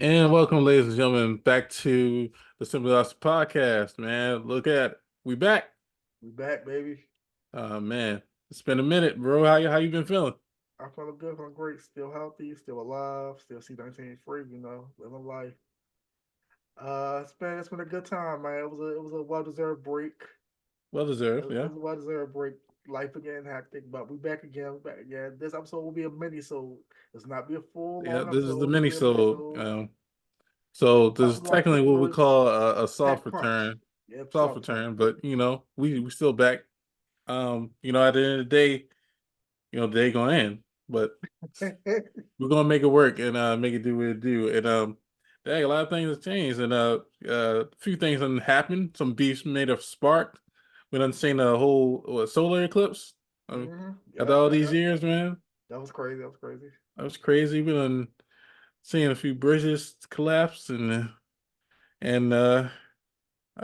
And welcome, ladies and gentlemen, back to the Simply Lost podcast, man. Look at it. We back. We back, baby. Man, it's been a minute, bro. How you been feeling? I'm feeling good, feeling great. Still healthy, still alive, still C19 free. Living life. It's been a good time, man. It was a well deserved break. Well It deserved, was, it yeah. was a well deserved break. Life again hectic, but we back again. We back again. This episode will be a mini, so it's not be a full Yeah, long this is the episode. It's gonna mini be a mini, so so so this is we're gonna technically pick what we we're call a soft pack punch. return. Yeah, Soft soft turn. return, but we still back. At the end of the day, the day gonna end. But we're gonna make it work and make it do what it do. And dang, a lot of things have changed, and a few things have happened. Some beefs made of spark. We done seen a whole solar eclipse. After Yep, all yep, these yep. years, man, That was crazy. That was crazy. that was crazy. We done seen a few bridges collapse and a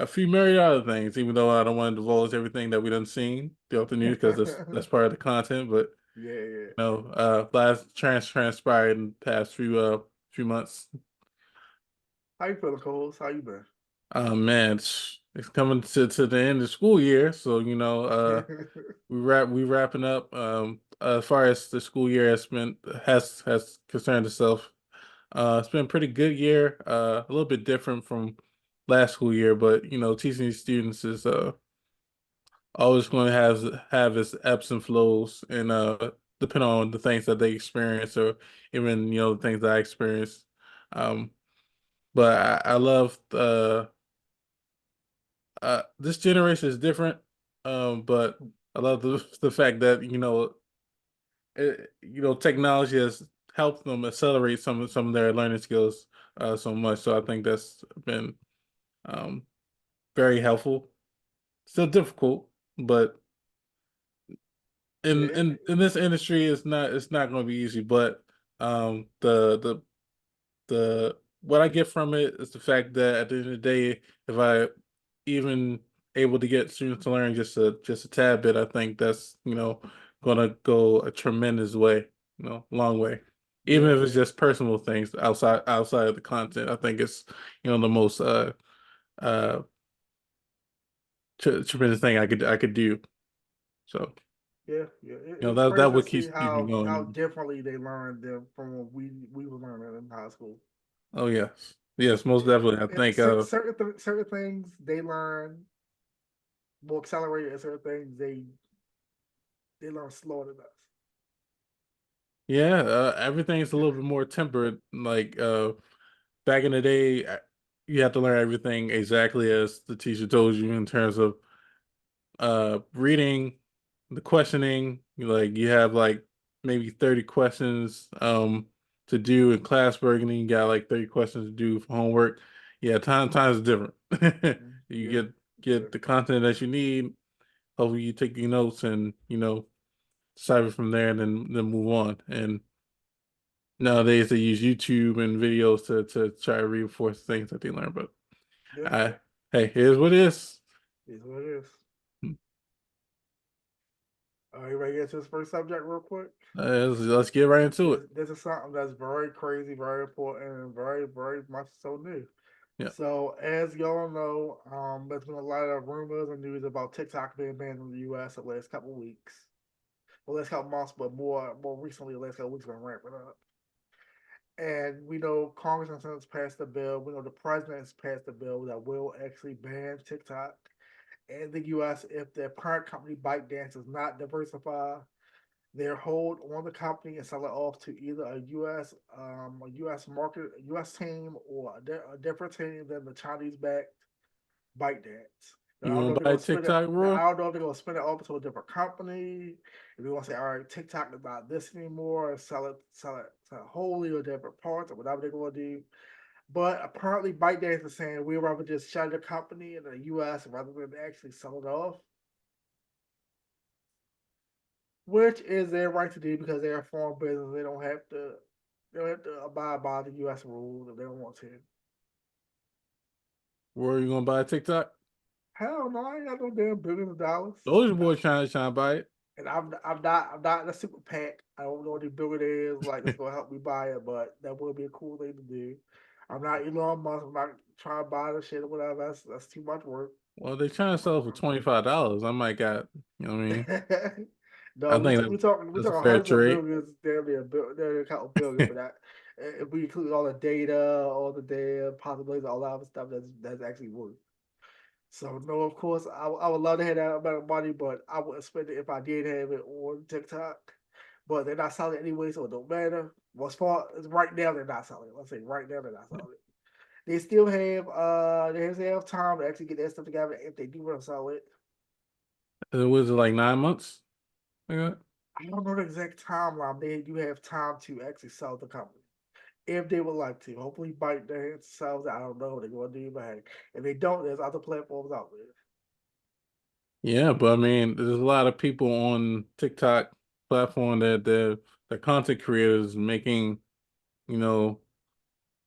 few myriad other things. Even though I don't want to divulge everything that we done seen throughout the news because that's part of the content. But Yeah, yeah. last transpired in the past few months. How you feeling, Coles? How you been? Oh man, it's coming to the end of the school year, so we wrapping up. As far as the school year has concerned itself, it's been a pretty good year. A little bit different from last school year, but teaching these students is always going to have its ebbs and flows, and depending on the things that they experience or even the things that I experienced. Um, but I love this generation is different, but I love the fact that technology has helped them accelerate some of their learning skills so much. So I think that's been um very helpful. Still difficult, but Yeah, in this industry, it's not going to be easy. But the what I get from it is the fact that at the end of the day, if I even able to get students to learn just a tad bit, I think that's gonna go a tremendous way, long way. Even yeah, if it's yeah, just personal things outside of the content, I think it's the most uh tremendous thing I could do. So yeah. It's that crazy to what see keeps me how going. differently they learned them from what we were learning in high school. Oh yes, most definitely. I think Certain things they learn more accelerated, and certain things they learn slower than us. yeah, everything's a little bit more tempered. Like back in the day, you had to learn everything exactly as the teacher told you in terms of reading, the questioning. Like you have like maybe 30 questions to do in classwork, and then you got like 30 questions to do for homework. Yeah, times is different. You Yeah, yeah, get the content that you need. Hopefully you take your notes and decipher from there and then move on. And nowadays they use YouTube and videos to try to reinforce things that they learn. But yeah. I hey, here's what it is. Is what it is. You ready to get to this first subject real quick? Let's get right into it. This is something that's very crazy, very important, and very much so new. Yeah. So, as y'all know, there's been a lot of rumors and news about TikTok being banned in the U.S. the last couple of weeks, well, last couple months, but more recently, the last couple of weeks, been ramping up. And we know Congress has passed a bill. We know the president has passed a bill that will actually ban TikTok in the U.S. if their parent company ByteDance does not diversify their hold on the company and sell it off to either a U.S. market, a U.S. team, or a different team than the Chinese-backed ByteDance. Now, I You don't know want if to they're buy gonna spin it. TikTok, Now, I bro? don't know if they're gonna spin it off to a different company. If they want to say, all right, TikTok is not this anymore, and sell it wholly or different parts or whatever they're gonna do. But apparently, ByteDance is saying we'd rather just shut the company in the U.S. rather than actually sell it off, which is their right to do because they're a foreign business. They don't have to abide by the U.S. rules if they don't want to. Where are you gonna buy TikTok? Hell no, I ain't got no damn billions of dollars. Those boys trying to buy it. And I'm not in a super PAC. I don't know what the bill it is. Like it's gonna help me buy it, but that would be a cool thing to do. I'm not Elon Musk. I'm not trying to buy the shit or whatever. That's too much work. Well, they're trying to sell it for $25. I might got, you know what I mean? No, I think we that's a talking fair hundreds of trade. millions, damn near a couple billion for that. If we include all the data possibilities, all that other stuff, that's actually worth. So no, of course, I would love to have that amount of money, but I wouldn't spend it if I did have it on TikTok. But they're not selling it anyway, so it don't matter. Well, as far as right now, they're not selling it. Let's say right now they're not selling it. They still have time to actually get that stuff together if they do want to sell it. It was like 9 months. Like that? I don't know the exact timeline. They do have time to actually sell the company if they would like to. Hopefully, bite their hands themselves. I don't know what they're going to do, but hey, if they don't, there's other platforms out there. Yeah, but I mean, there's a lot of people on TikTok platform that the content creators making, you know,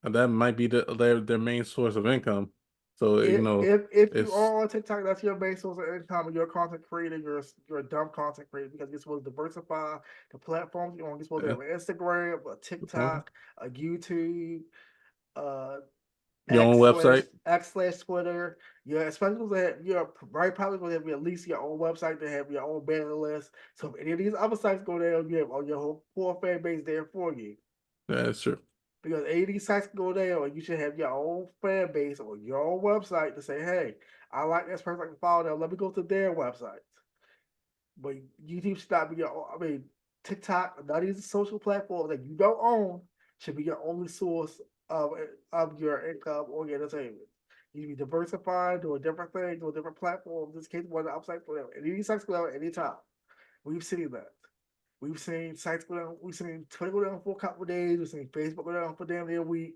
that might be their main source of income. So, If you it's are on TikTok, that's your main source of income, and you're a content creator, you're a dumb content creator because you're supposed to diversify the platforms you're on. You're supposed to uh, have an Instagram, a TikTok, a YouTube, uh, your own website. X slash Twitter. You're especially that you're very probably going to have at least your own website to have your own mailing list. So if any of these other sites go down, you have all your whole core fan base there for you. That's true. Because any of these sites can go down, you should have your own fan base or your own website to say, hey, I like this person, I can follow them. Let me go to their website. But YouTube should not be your own. I mean, TikTok, none of these social platforms that you don't own should be your only source of your income or your entertainment. You should be diversified, doing different things, doing different platforms. In this case, one of the upsides for them. And these sites go down at any time. We've seen that. We've seen sites go down. We've seen Twitter go down for a couple of days. We've seen Facebook go down for damn near a week.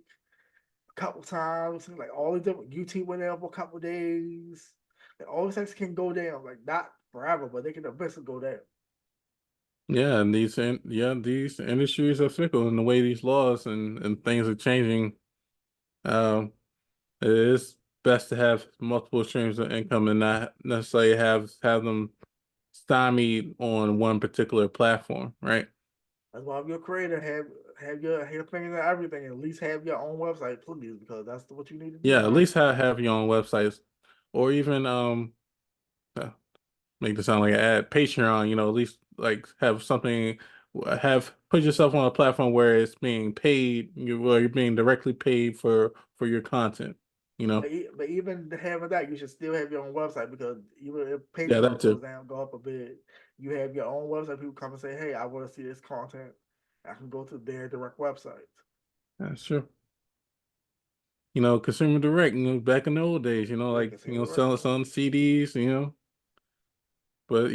A couple times. We've seen like all the different YouTube went down for a couple of days. Like all these sites can go down, like not forever, but they can eventually go down. Yeah, and these industries are fickle in the way these laws and things are changing. Um, it is best to have multiple streams of income and not necessarily have them stymied on one particular platform, right? That's why if you're a creator, have your fingers in everything. At least have your own website, please, because that's what you need to do, Yeah, at man. least have your own websites, or even uh, make this sound like an ad, Patreon. At least like have something, have put yourself on a platform where it's being paid, where you're being directly paid for your content. You know, But even having that, you should still have your own website because even if yeah, that Patreon goes too. down, go up a bit, you have your own website. People come and say, "Hey, I want to see this content." I can go to their direct website. That's true. Consumer direct, back in the old days, Yeah, like, consumer direct. selling CDs, but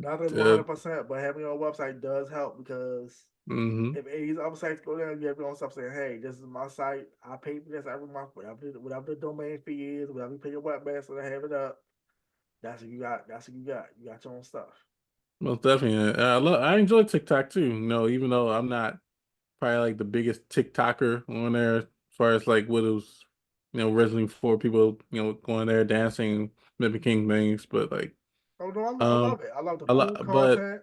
Nothing's uh, 100%, but having your own website does help because hmm if any of these other sites go down, you have your own stuff saying, "Hey, this is my site. I pay for this every month. Whatever the domain fee is, whatever you pay your webmaster to have it up. That's what you got. That's what you got. You got your own stuff." most definitely. I enjoy TikTok too, even though I'm not probably like the biggest TikToker on there as far as like what it was, originally for people, going there dancing, mimicking things, but like, Oh no, I um, love it. I love the a food lot, but content.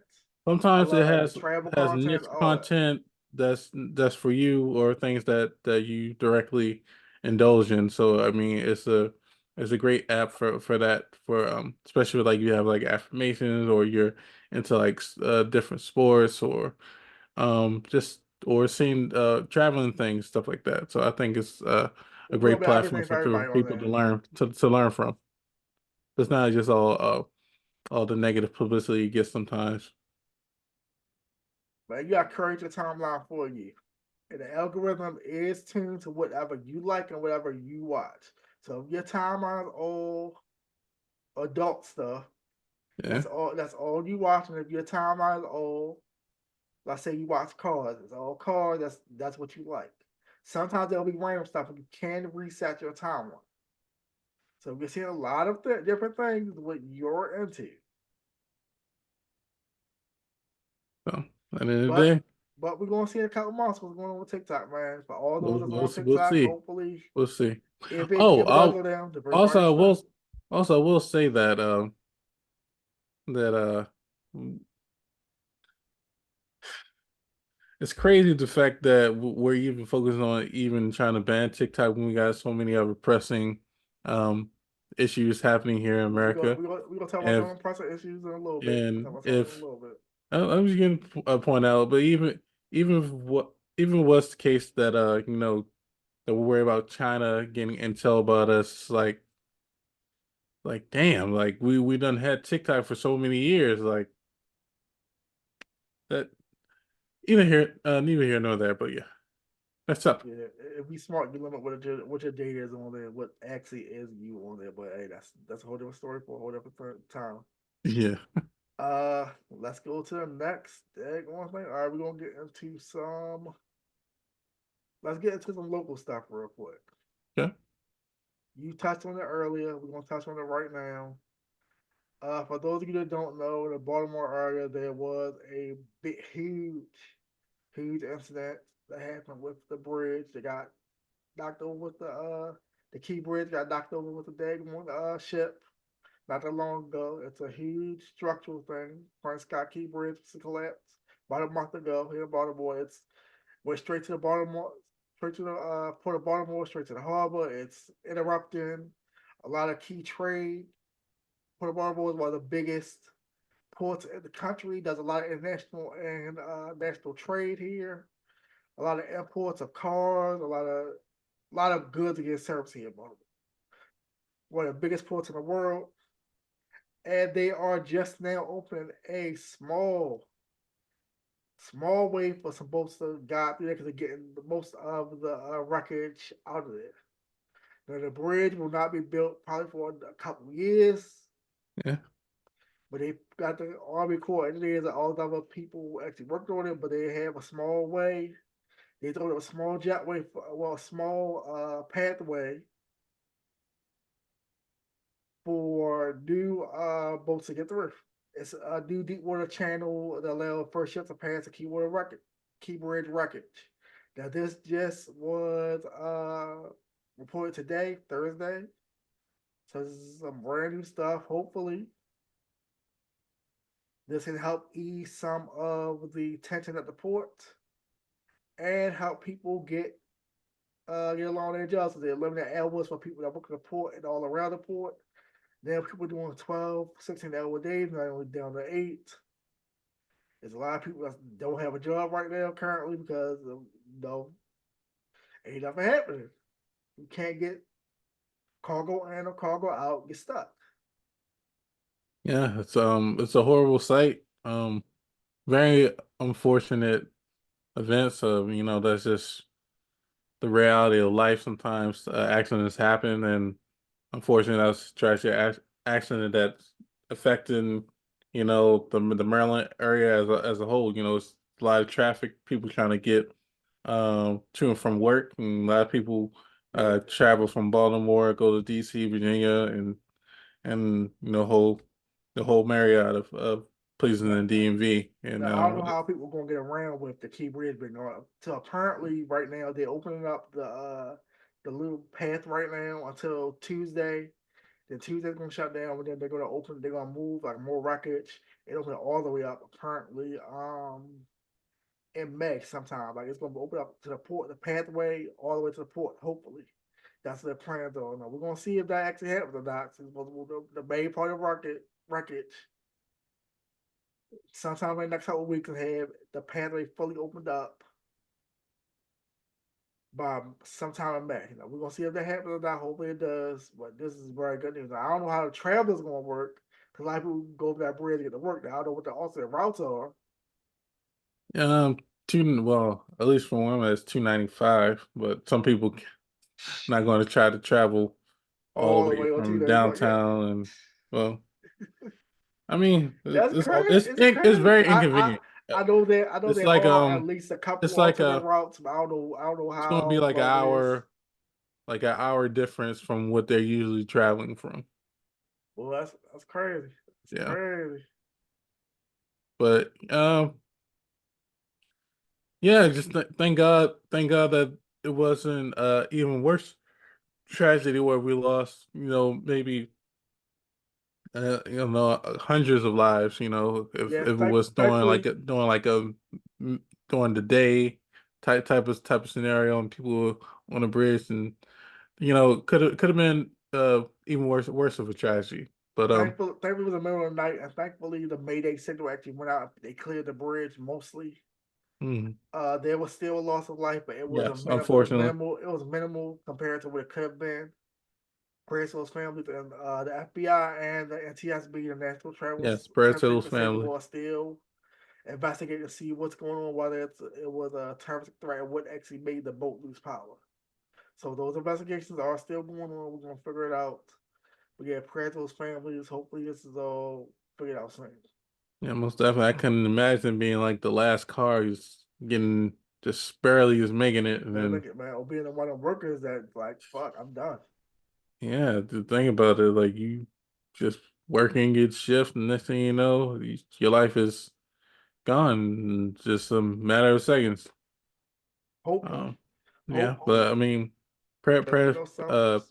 I sometimes it love the has travel has content. niche All that. content that's for you or things that you directly indulge in. So I mean, it's a great app for that for especially like you have like affirmations or you're into like different sports or just or seeing traveling things stuff like that. So I think it's a It's a little great bit of platform everything for for everybody on people to there. learn from. It's not just all the negative publicity you get sometimes. But you got to curate your timeline for you. And the algorithm is tuned to whatever you like and whatever you watch. So if your timeline is all adult stuff, Yeah. that's all you watch. And if your timeline is all, let's say you watch cars, it's all cars, that's what you like. Sometimes there'll be random stuff and you can reset your timeline. So we're seeing a lot of different things what you're into. So at the end of the But day, but we're gonna see in a couple months what's going on with TikTok, man. For all those that's on we'll TikTok, see. hopefully, We'll see. if it does go I'll down, diversify your also I stuff. will say that that it's crazy the fact that we're even focusing on even trying to ban TikTok when we got so many other pressing um issues happening here in America. We gonna talk about And some pressing issues in a little bit. We'll talk and about something in a if little bit. I'm just gonna point out, but even if what even what's the case that that we're worried about China getting intel about us, like damn, like we done had TikTok for so many years, like that neither here nor there, but yeah, that's up. Yeah, if we smart, you limit what your data is on there, what actually is you on there. But hey, that's a whole different story for a whole different time. Yeah. Let's go to the next one thing. All right, we're gonna get into some. Let's get into some local stuff real quick. Okay. You touched on it earlier. We're gonna touch on it right now. For those of you that don't know, in the Baltimore area, there was a big, huge incident that happened with the bridge. They got knocked over with the key bridge got knocked over with the daggone ship not that long ago. It's a huge structural thing. Frank Scott Key Bridge collapsed about a month ago here in Baltimore. It's went straight to the Baltimore, straight to the port of Baltimore, straight to the harbor. It's interrupting a lot of key trade. Port of Baltimore is one of the biggest ports in the country. Does a lot of international and national trade here. A lot of imports of cars. A lot of goods get serviced here in Baltimore. One of the biggest ports in the world, and they are just now opening a small way for some boats to guide through there because they're getting the most of the wreckage out of there. Now the bridge will not be built probably for a couple of years, Yeah. but they got the Army Corps engineers and all the other people who actually worked on it. But they have a small way. They throw a small jetway, well, a small pathway for new boats to get through. It's a new deep water channel that allows first ships to pass the key bridge wreckage. Now this just was reported today, Thursday. So this is some brand new stuff. Hopefully, this can help ease some of the tension at the port and help people get along their jobs. So they eliminate hours for people that work at the port and all around the port. Now people doing 12, 16-hour days, not only down to 8. There's a lot of people that don't have a job right now currently because of, ain't nothing happening. You can't get cargo in or cargo out, get stuck. Yeah, it's a horrible sight. Very unfortunate events of, that's just the reality of life sometimes. Accidents happen, and unfortunately that's a tragic accident that's affecting, the Maryland area as a whole. It's a lot of traffic, people trying to get to and from work, and a lot of people Yeah. travel from Baltimore, go to DC, Virginia, and the whole myriad of places in Now, the DMV. And now I don't know how people are gonna get around with the key bridge being on. So apparently right now they're opening up the little path right now until Tuesday. Then Tuesday's gonna shut down, and then they're gonna open. They're gonna move like more wreckage and open it all the way up. Apparently, in May sometime. Like it's gonna open up to the port, the pathway all the way to the port. Hopefully, that's their plans. Though, now we're gonna see if that actually happens or not. Since the main part of wreckage, sometime in the next couple of weeks, have the pathway fully opened up by sometime in May. We're gonna see if that happens or not. Hopefully it does. But this is very good news. Now, I don't know how the travel is gonna work because a lot of people go over that bridge to get to work. Now I don't know what the alternate routes are. two well, at least for one, it's 295, but some people not going to try to travel all All the the way way on from 295. Yeah, downtown. And well, I mean, that's crazy. It's it's crazy. very inconvenient. I know It's there like are at least a it's couple like alternate routes, but I don't know it's going to be how long it is. like an hour difference from what they're usually traveling from. Well, that's crazy. It's Yeah, crazy. but yeah, just thank God that it wasn't even worse tragedy where we lost, maybe hundreds of lives. If Yes, it was thankfully, doing like a during the day type of scenario, and people on the bridge, and could have been even worse of a tragedy. But Thankfully, it was the middle of the night, and thankfully, the Mayday signal actually went out. They cleared the bridge mostly. mm, There was still a loss of life, but it was a yes, minimal. It was unfortunately, minimal. It was minimal compared to what it could have been. Prayers to those families and the FBI and the NTSB, the National yes, prayers to those Transportation Safety families. Board, still investigating to see what's going on, whether it was a terroristic threat and what actually made the boat lose power. So those investigations are still going on. We're gonna figure it out. But yeah, prayers to those families. Hopefully, this is all figured out soon. Yeah, most definitely. I couldn't imagine being like the last car, just getting just barely just making it, and Man, then look at man, or being one of the workers that like, fuck, I'm done. yeah, the thing about it, like you just working get shift, and next thing you know, your life is gone in just a matter of seconds. Hopefully, Um, yeah, hopefully, but I mean, prayer, but you prayer, know something.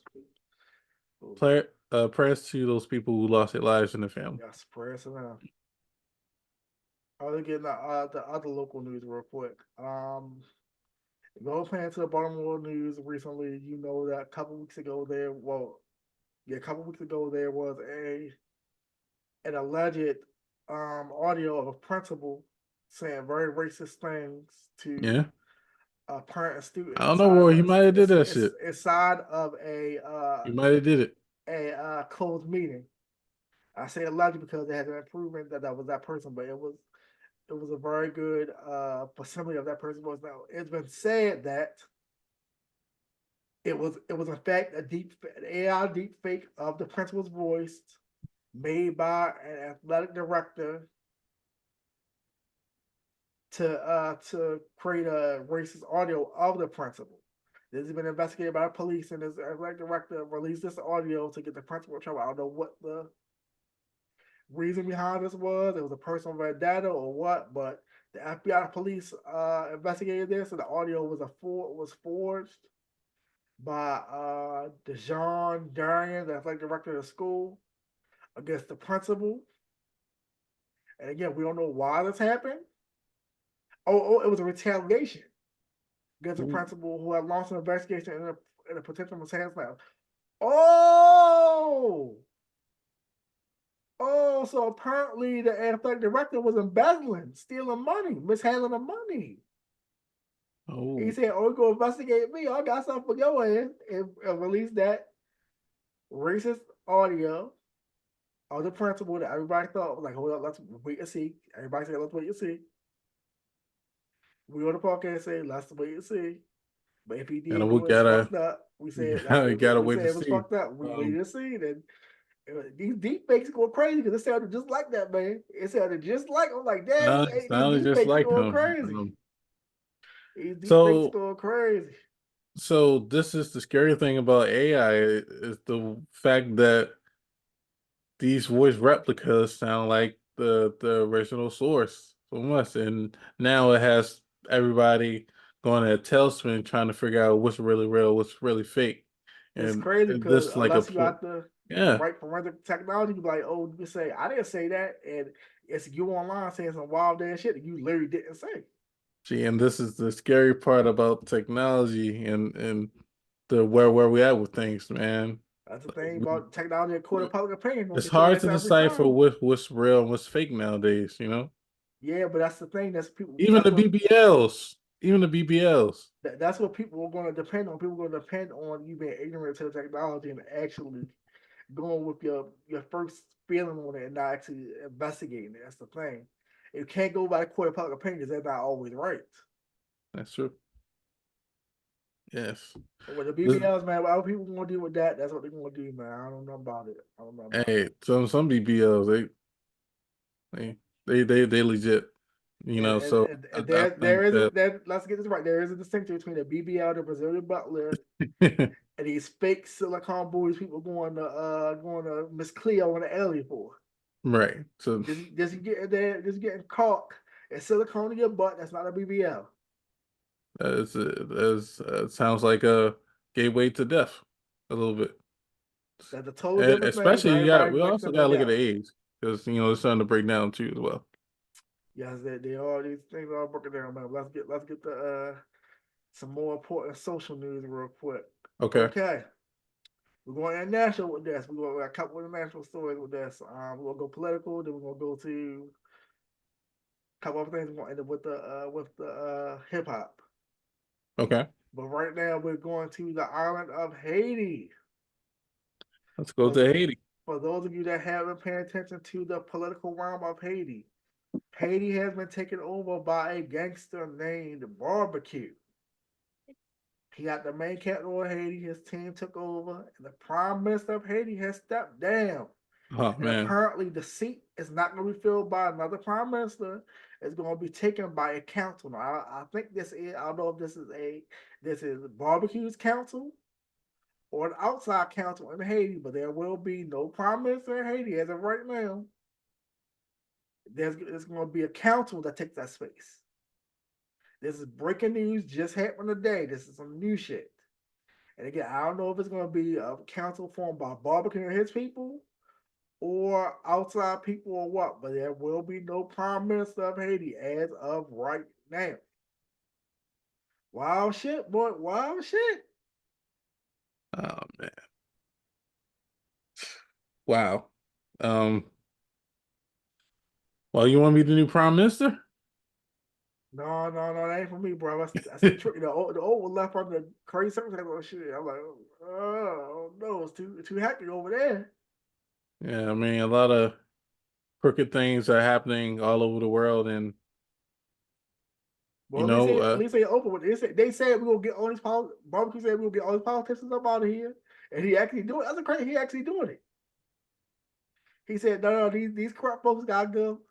uh, prayers to those people who lost their lives in the family. Yes, prayers to them. I'll get the other local news real quick. Go paying to the Baltimore news recently. You know that a couple weeks ago a couple weeks ago there was a an alleged audio of a principal saying very racist things to Yeah, a parent and student I don't know, Roy. He might have did that shit. inside of He might have did it. a closed meeting. I say alleged because there hasn't been proven that that was that person, but it was a very good facsimile of that person was. Now it's been said that it was in fact an AI deep fake of the principal's voice made by an athletic director to create a racist audio of the principal. This has been investigated by the police, and this athletic director released this audio to get the principal in trouble. I don't know what the reason behind this was. It was a personal vendetta or what, but the FBI police investigated this, and the audio was forged by Dejan Darian, the athletic director of the school, against the principal. And again, we don't know why this happened. It was a retaliation against the Ooh. principal who had launched an investigation in a potential mishandling. Oh, so apparently the athletic director was embezzling, stealing money, mishandling the money. He Oh, said, "Oh, go investigate me. I got something for your ass," and released that racist audio of the principal that everybody thought was like, "Hold up, let's wait and see." Everybody said, "Let's wait and see." We on the podcast say, "Let's wait and see." But if he did we do it, it's gotta fucked up. We we said that's gotta, what gotta we wait said to it was see. fucked up. We Um, waited to see. Then these deep fakes go crazy because it sounded just like that, man. It sounded just like I'm like, damn, these sounded deep just fakes like going him. crazy. These deep fakes So going crazy. so this is the scary thing about AI is the fact that these voice replicas sound like the original source so much, and now it has everybody going at a tailspin trying to figure out what's really real, what's really fake, It's and crazy because this like a unless you got the yeah. right forensic technology, you be like, oh, you can say I didn't say that, and it's you online saying some wild ass shit that you literally didn't say. See, and this is the scary part about technology and the where we at with things, man. That's the Like thing about technology and court of public opinion. Gonna it's get your hard ass to every decipher time. what's real and what's fake nowadays, you know? Yeah, but that's the thing. That's people. Even the BBLs, even the BBLs. That's what people are going to depend on. People are going to depend on you being ignorant to the technology and actually going with your first feeling on it and not actually investigating it. That's the thing. You can't go by the court of public opinion because they're not always right. That's true. Yes. And with the This, BBLs, man, whatever people going to do with that, that's what they're going to do, man. I don't know about it. I don't know about hey, it. some BBLs they they legit, you And know. and, So and, I, and I there think is that let's get this right. There is a distinction between the BBL, the Brazilian butler, and these fake silicone booties people going to Miss Cleo in the alley for. right. So Just getting there, just getting caught and silicone in your butt. That's not a BBL. it sounds like a gateway to death a little bit. That's a total And different thing. especially Very, very we mixed also up gotta look at the together. age because it's starting to break down too as well. Yes, they all these things are broken down, man. Let's get the some more important social news real quick. Okay. Okay, we're going international with this. We're going to a couple of international stories with this. We're gonna go political. Then we're gonna go to a couple of things. We're gonna end up with the hip hop. Okay. But right now we're going to the island of Haiti. Let's go For to Haiti. for those of you that haven't paid attention to the political realm of Haiti, Haiti has been taken over by a gangster named Barbecue. He got the main capital of Haiti. His team took over, and the prime minister of Haiti has stepped down. Oh And man. apparently, the seat is not going to be filled by another prime minister. It's going to be taken by a council. Now, I think this is. I don't know if this is Barbecue's council or an outside council in Haiti, but there will be no prime minister in Haiti as of right now. There's going to be a council that takes that space. This is breaking news, just happened today. This is some new shit. And again, I don't know if it's going to be a council formed by Barbecue and his people or outside people or what, but there will be no prime minister of Haiti as of right now. Wild shit, boy. Wild shit. Oh man. Wow. Um. Well, you want me the new prime minister? No, that ain't for me, bro. That's the trick. The old one left on the crazy circumstances. Shit. I'm like, oh no, it's too hectic over there. Yeah, I mean, a lot of crooked things are happening all over the world, and Well, at least they open with it. They said we gonna get all these Barbecue said we gonna get all these politicians up out of here, and he actually do it. That's crazy. He actually doing it. He said, no, these corrupt folks gotta go.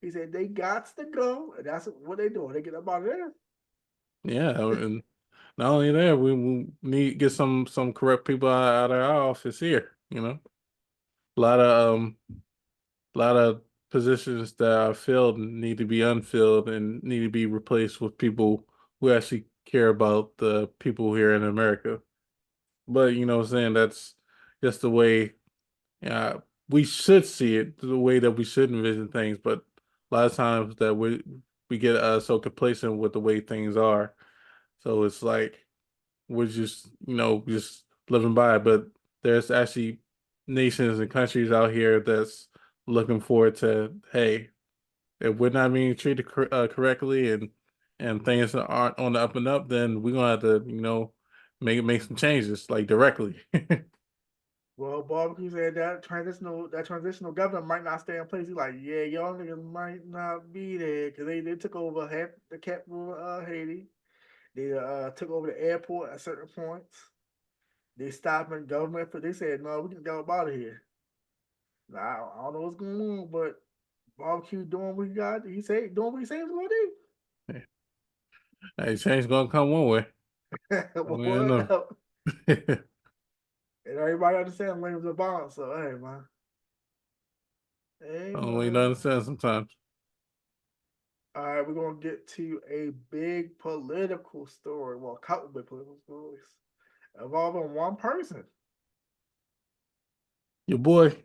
He said they got to go, and that's what they doing. They get up out of there. yeah, and not only that, we need to get some corrupt people out of our office here. A lot of a lot of positions that are filled need to be unfilled and need to be replaced with people who actually care about the people here in America. But you know what I'm saying, that's just the way we should see it, the way that we should envision things, but a lot of times that we get so complacent with the way things are. So it's like we're just, just living by it. But there's actually nations and countries out here that's looking forward to, hey, if we're not being treated correctly and things aren't on the up and up, then we're gonna have to, make some changes like directly. Well, Barbecue said that transitional government might not stay in place. He's like, yeah, y'all niggas might not be there because they took over half the capital of Haiti. They took over the airport at certain points. They stopped in government for. They said, no, we can go out of here. Now I don't know what's going on, but Barbecue doing what he got. He said doing what he said he was Hey, change gonna come one way. gonna do. We don't know. What? And everybody understands Williams a violence. So hey man, hey We don't man. understand sometimes. All right, we're gonna get to a big political story. Well, a couple big political stories involving one person. Your boy.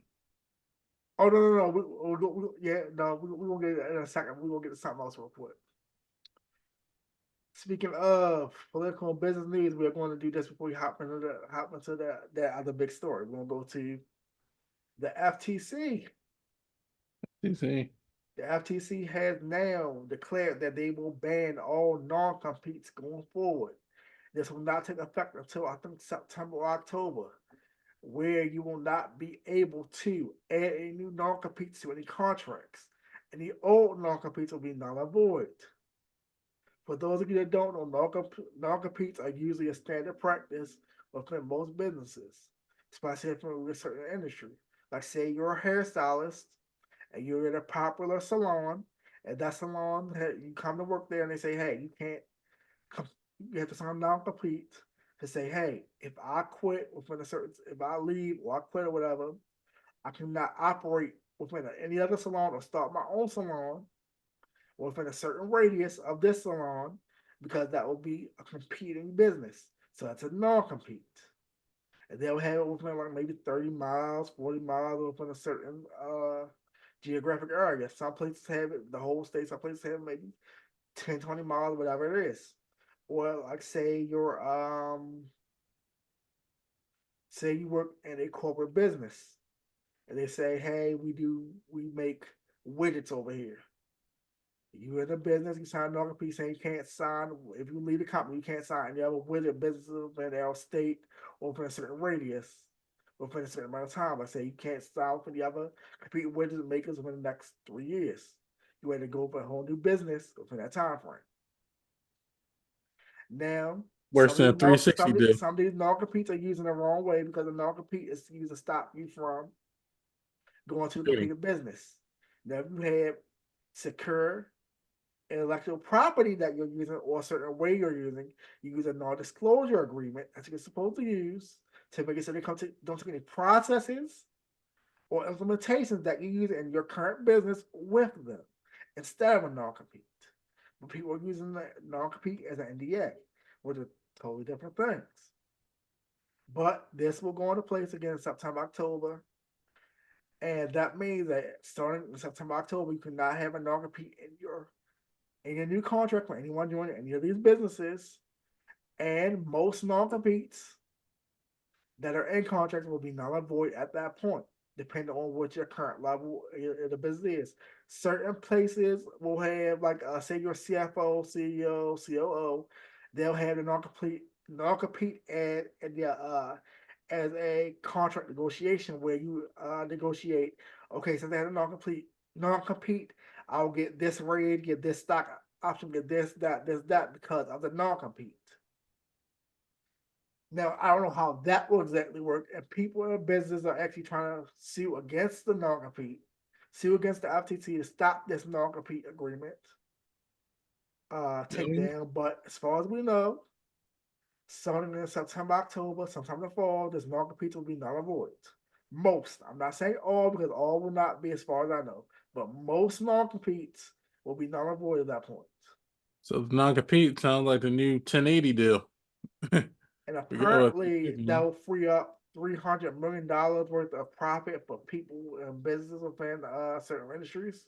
Oh no. Yeah, no, we gonna get it in a second. We're gonna get to something else real quick. Speaking of political and business news, we're going to do this before we hop into that other big story. We're gonna go to the FTC. You see. The FTC has now declared that they will ban all non-competes going forward. This will not take effect until I think September or October, where you will not be able to add any new non-competes to any contracts. Any old non-competes will be null and void. For those of you that don't know, non-competes are usually a standard practice within most businesses, especially from a certain industry. Like say you're a hairstylist and you're in a popular salon, and that salon you come to work there and they say, hey, you can't you have to sign non-compete to say, hey, if I quit within a certain, if I leave or I quit or whatever, I cannot operate within any other salon or start my own salon within a certain radius of this salon because that will be a competing business. So that's a non-compete. And they'll have it within like maybe 30 miles, 40 miles within a certain geographic area. Some places have it, the whole state. Some places have maybe 10, 20 miles, whatever it is. Or like say you work in a corporate business and they say, hey, we make widgets over here. You in a business, you sign a non-compete saying you can't sign. If you leave the company, you can't sign any other widget businesses within our state or within a certain radius, within a certain amount of time. I say you can't sign for the other competing widget makers within the next 3 years. You had to go for a whole new business within that time frame. Now, Worse than a 360 deal. some of these non-competes are using the wrong way because the non-compete is used to stop you from going to a competing business. Now, if you have secure intellectual property that you're using or a certain way you're using, you use a non-disclosure agreement that you're supposed to use to make it so they don't take any processes or implementations that you use in your current business with them instead of a non-compete. But people are using the non-compete as an NDA, which are totally different things. But this will go into place again in September, October. And that means that starting in September, October, you cannot have a non-compete in your new contract for anyone doing any of these businesses. And most non-competes that are in contracts will be null and void at that point, depending on what your current level of the business is. Certain places will have, like, say your CFO, CEO, COO, they'll have the non-compete and as a contract negotiation where you negotiate. Okay, so they have a non-compete. I'll get this raid, get this stock option, get this, that because of the non-compete. Now, I don't know how that will exactly work. And people in business are actually trying to sue against the non-compete, sue against the FTC to stop this non-compete agreement take down. But as far as we know, starting in September, October, sometime in the fall, this non-compete will be null and void. Most, I'm not saying all because all will not be as far as I know, but most non-competes will be null and void at that point. So non-compete sounds like the new 1080 deal. And apparently that will free up $300 million worth of profit for people and businesses within certain industries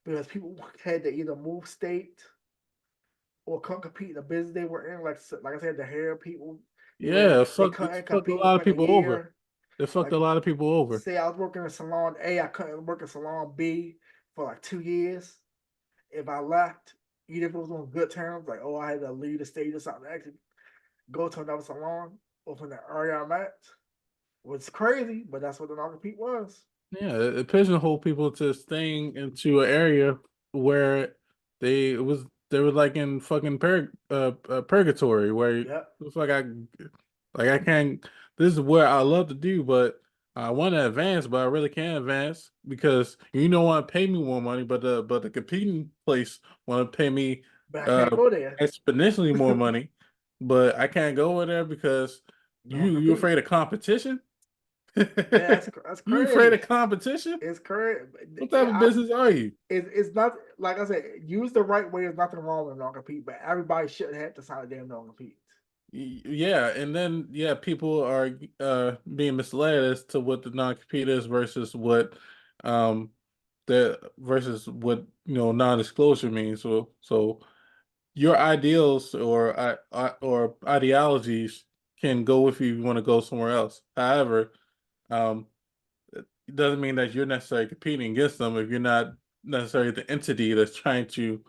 because people had to either move state or couldn't compete in the business they were in. Like I said, the hair people, Yeah, they it's couldn't fucked a compete lot of within a people over. year. It fucked Like, a lot of people over. say I was working in salon A, I couldn't work in salon B for like 2 years. If I left, even if it was on good terms, like, oh, I had to leave the state or something, to actually go to another salon or from the area I'm at. Was crazy, but that's what the non-compete was. Yeah, it pigeonholed people to staying into an area where they were like in fucking purgatory where Yep. it's like I can't. This is what I love to do, but I want to advance, but I really can't advance because you don't want to pay me more money, but the competing place want to pay me But I uh can't go there. exponentially more money, but I can't go over there because you Non-compete. afraid of competition. Yeah, that's You afraid crazy. of competition? It's crazy. What type of business are you? It's not, like I said, use the right way. There's nothing wrong with non-compete, but everybody shouldn't have to sign a damn non-compete. Yeah, and then yeah, people are being misled as to what the non-compete is versus what um non-disclosure means. So your ideals or ideologies can go if you want to go somewhere else. However, um it doesn't mean that you're necessarily competing against them if you're not necessarily the entity that's trying to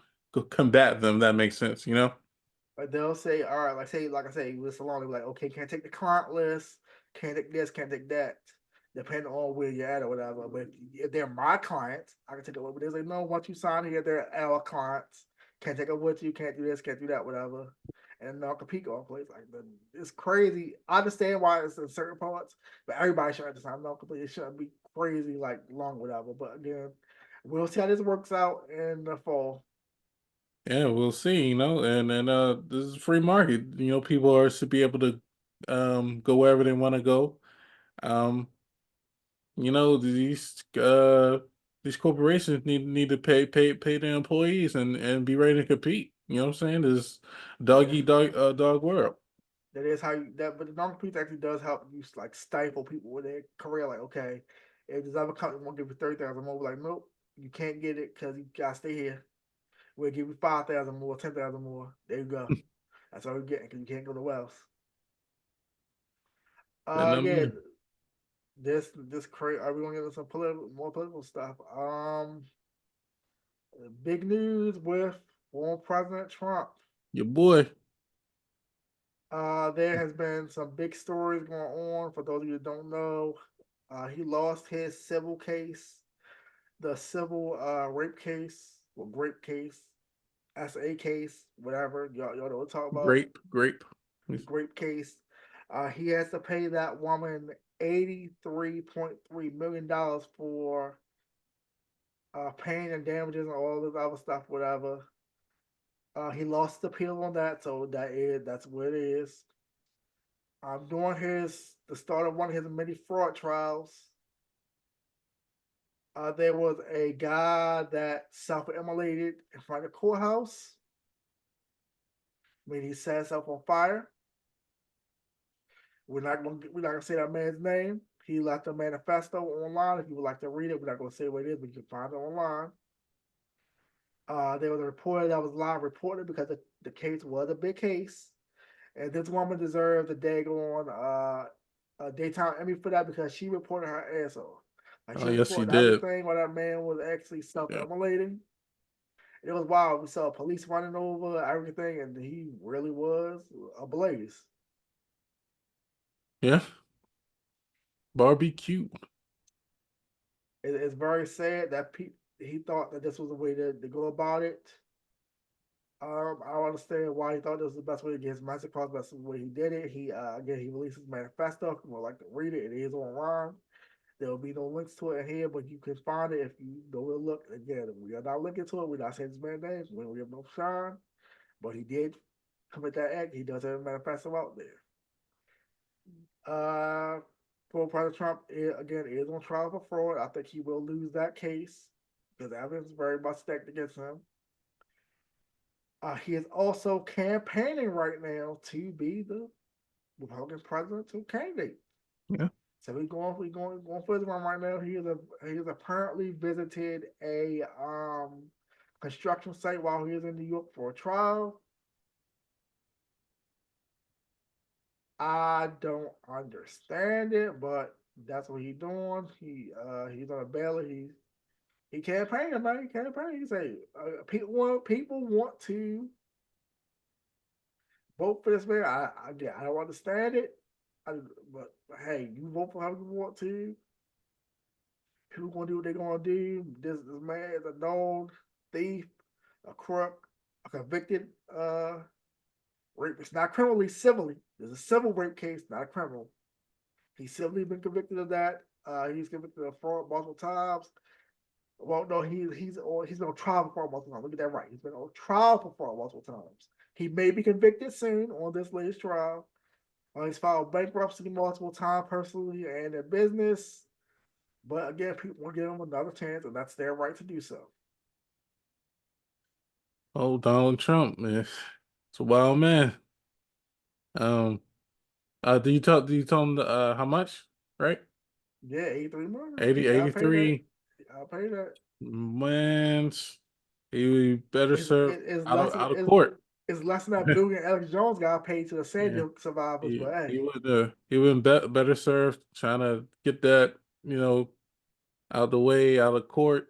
combat them. That makes sense, you know? Like, they'll say, all right, like I say, with salon, they'll be like, okay, can't take the client list, can't take this, can't take that, depending on where you're at or whatever. But if they're my clients, I can take it with. But they say, no, once you sign here, they're our clients. Can't take it with you, can't do this, can't do that, whatever. And non-compete go in place. Like, it's crazy. I understand why it's in certain parts, but everybody should understand non-compete. It shouldn't be crazy, like, long, whatever. But again, we'll see how this works out in the fall. Yeah, we'll see, and this is a free market. People are should be able to go wherever they want to go. Um, these corporations need to pay their employees and be ready to compete. You know what I'm saying? This dog Yeah. eat dog world. That is how you that, but the non-compete actually does help you, like, stifle people with their career. Like, okay, If this other company won't give you 30,000 more, we're like, nope, you can't get it because you gotta stay here. We'll give you 5,000 more, 10,000 more. There you go. That's all you're getting because you can't go to Wells. But not Yeah, me. this crazy. Are we gonna get into some more political stuff? Big news with former President Trump. Your boy. There has been some big stories going on. For those of you that don't know, he lost his civil case, the civil rape case, or grape case, SA case, whatever. Y'all know what I'm talking about. Grape. The grape case. He has to pay that woman $83.3 million for pain and damages and all this other stuff, whatever. He lost the appeal on that, so that's what it is. During the start of one of his many fraud trials, there was a guy that self-immolated in front of the courthouse. I mean, he set himself on fire. We're not gonna say that man's name. He left a manifesto online. If you would like to read it, we're not gonna say what it is, but you can find it online. There was a reporter that was live reported because the case was a big case, and this woman deserves a daggone a daytime Emmy for that because she reported her ass off. Like Oh she yes, he reported did. everything while that man was actually Yeah. self-immolating. It was wild. We saw police running over everything, and he really was ablaze. Yeah. Barbecue. It's very sad that he thought that this was the way to go about it. I don't understand why he thought this was the best way to get his message across. That's the way he did it. He again he released his manifesto. If you would like to read it, it is online. There will be no links to it in here, but you can find it if you go and look. Again, we are not looking to it. We're not saying this man's name. We have no shine, but he did commit that act. He does have a manifesto out there. Former President Trump again is on trial for fraud. I think he will lose that case because the evidence is very much stacked against him. He is also campaigning right now to be the Republican presidential candidate. Yeah. So going for his run right now. He has apparently visited a construction site while he was in New York for a trial. I don't understand it, but that's what he's doing. He's on a ballot. He campaigning, man. He campaigning. He say people want to vote for this man. I don't understand it. But hey, you vote for how you want to. People gonna do what they're gonna do. This man is a known thief, a crook, a convicted rapist. Not criminally, civilly. There's a civil rape case, not a criminal. He's civilly been convicted of that. He's convicted of fraud multiple times. Well, no, he's been on trial for fraud multiple times. Look at that right. He's been on trial for fraud multiple times. He may be convicted soon on this latest trial. He's filed bankruptcy multiple times personally and in business. But again, people want to give him another chance, and that's their right to do so. Oh, Donald Trump, man. It's a wild man. Um, do you tell him how much? Right? Yeah, 83 million. 80, I pay that. 83. I pay that. Man, he better serve It's out less of court. it's less than that billion Alex Jones got paid to the Sandy Yeah. Hook survivors, but hey, He would better served trying to get that, out the way, out of court.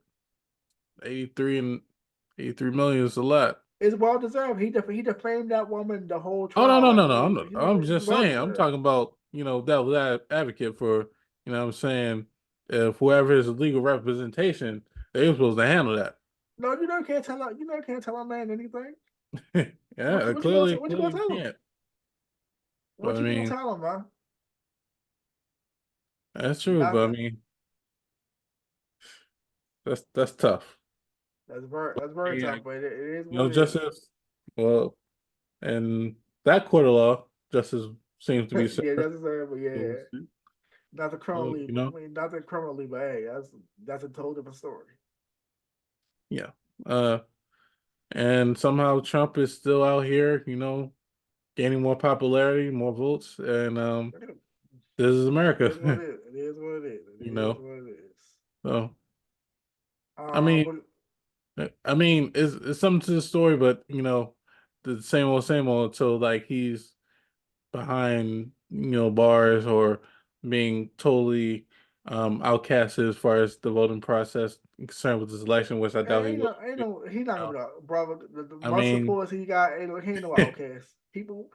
83 and 83 million is a lot. it's well deserved. He defamed that woman the whole Oh no, trial. no, Like no, no. I'm not, I'm he's just well saying. I'm deserved. talking about, that advocate for, what I'm saying, if whoever is legal representation, they were supposed to handle that. No, you know can't tell a man anything. Yeah, What you gonna clearly tell him? can't. But What I you gonna mean, tell him, man? that's true. But I Nothing. mean, that's tough. That's very Yeah, tough, but it is what it is. justice. Well, and that court of law, justice seems to be Yeah, served. that's deserved, but yeah. Nothing So, criminally, I mean nothing criminally, but hey, that's a totally different story. yeah. Uh, and somehow Trump is still out here, gaining more popularity, more votes, and this is It America, is what it is. It is what it is. It you is know. what it is. So I Um, mean, but it's something to the story, but the same old until like he's behind bars or being totally outcast as far as the voting process concerned with this election, which I doubt he will. he's not gonna Uh, be the brother. The I most mean, supporters he got, he ain't no outcast. People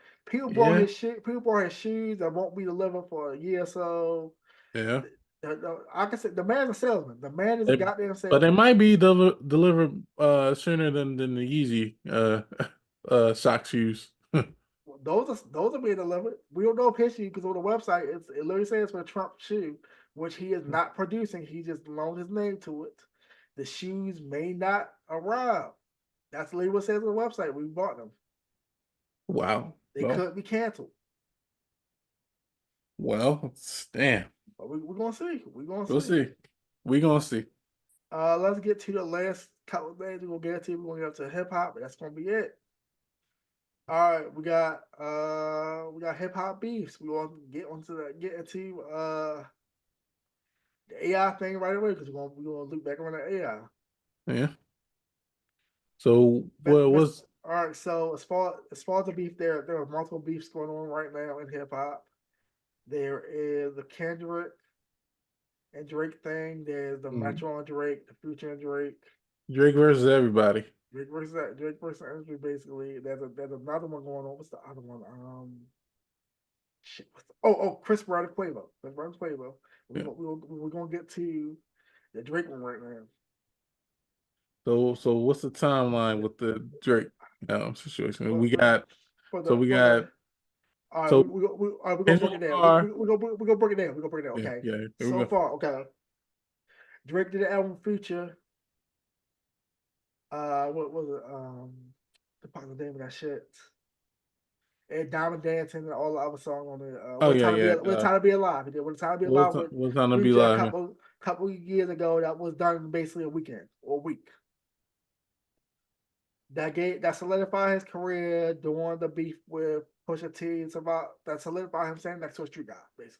bought yeah, his shit. People bought his shoes that won't be delivered for a year or so. yeah. I can say the man's a salesman. The man is a They, goddamn but they salesman. might be delivered sooner than the Yeezy sock shoes. Those are being delivered. We don't know if his shoe because on the website it literally says for a Trump shoe, which he is not producing. He just loaned his name to it. The shoes may not arrive. That's literally what it says on the website. We bought them. Wow. They could be canceled. Well, damn. But we're gonna see. We're gonna We'll see. see. We gonna see. Let's get to the last couple of things we're gonna get to. We're gonna get up to hip hop, but that's gonna be it. All right, we got hip hop beefs. We gonna get into the AI thing right away because we're gonna loop back around the AI. Yeah. So what was All right, so as far as the beef, there are multiple beefs going on right now in hip hop. There is the Kendrick and Drake thing. There's the mm, Metro and Drake, the Future and Drake. Drake versus everybody? Drake versus Andrew, basically. There's another one going on. What's the other one? Shit. Chris Brown and Quavo. Chris Brown and Quavo. Yeah. We're gonna get to the Drake one right now. So what's the timeline The, with the Drake situation? for, We for, got for so the we for the got all right, so we're gonna break Kendrick it down. Lamar. We're gonna break it down. We're gonna break it down. Yeah, Okay. yeah. Here we So go. far, okay. Drake did the album Future. What was it? The fuck the name of that shit? And Diamond Dancing and all the other songs on it. Oh yeah, yeah. What time to be alive? He did What time to be alive with What's on the be Future a live? couple years ago. That was done basically a weekend or a week. That solidified his career during the beef with Pusha T. It's about that solidified him saying next to a street guy, basically.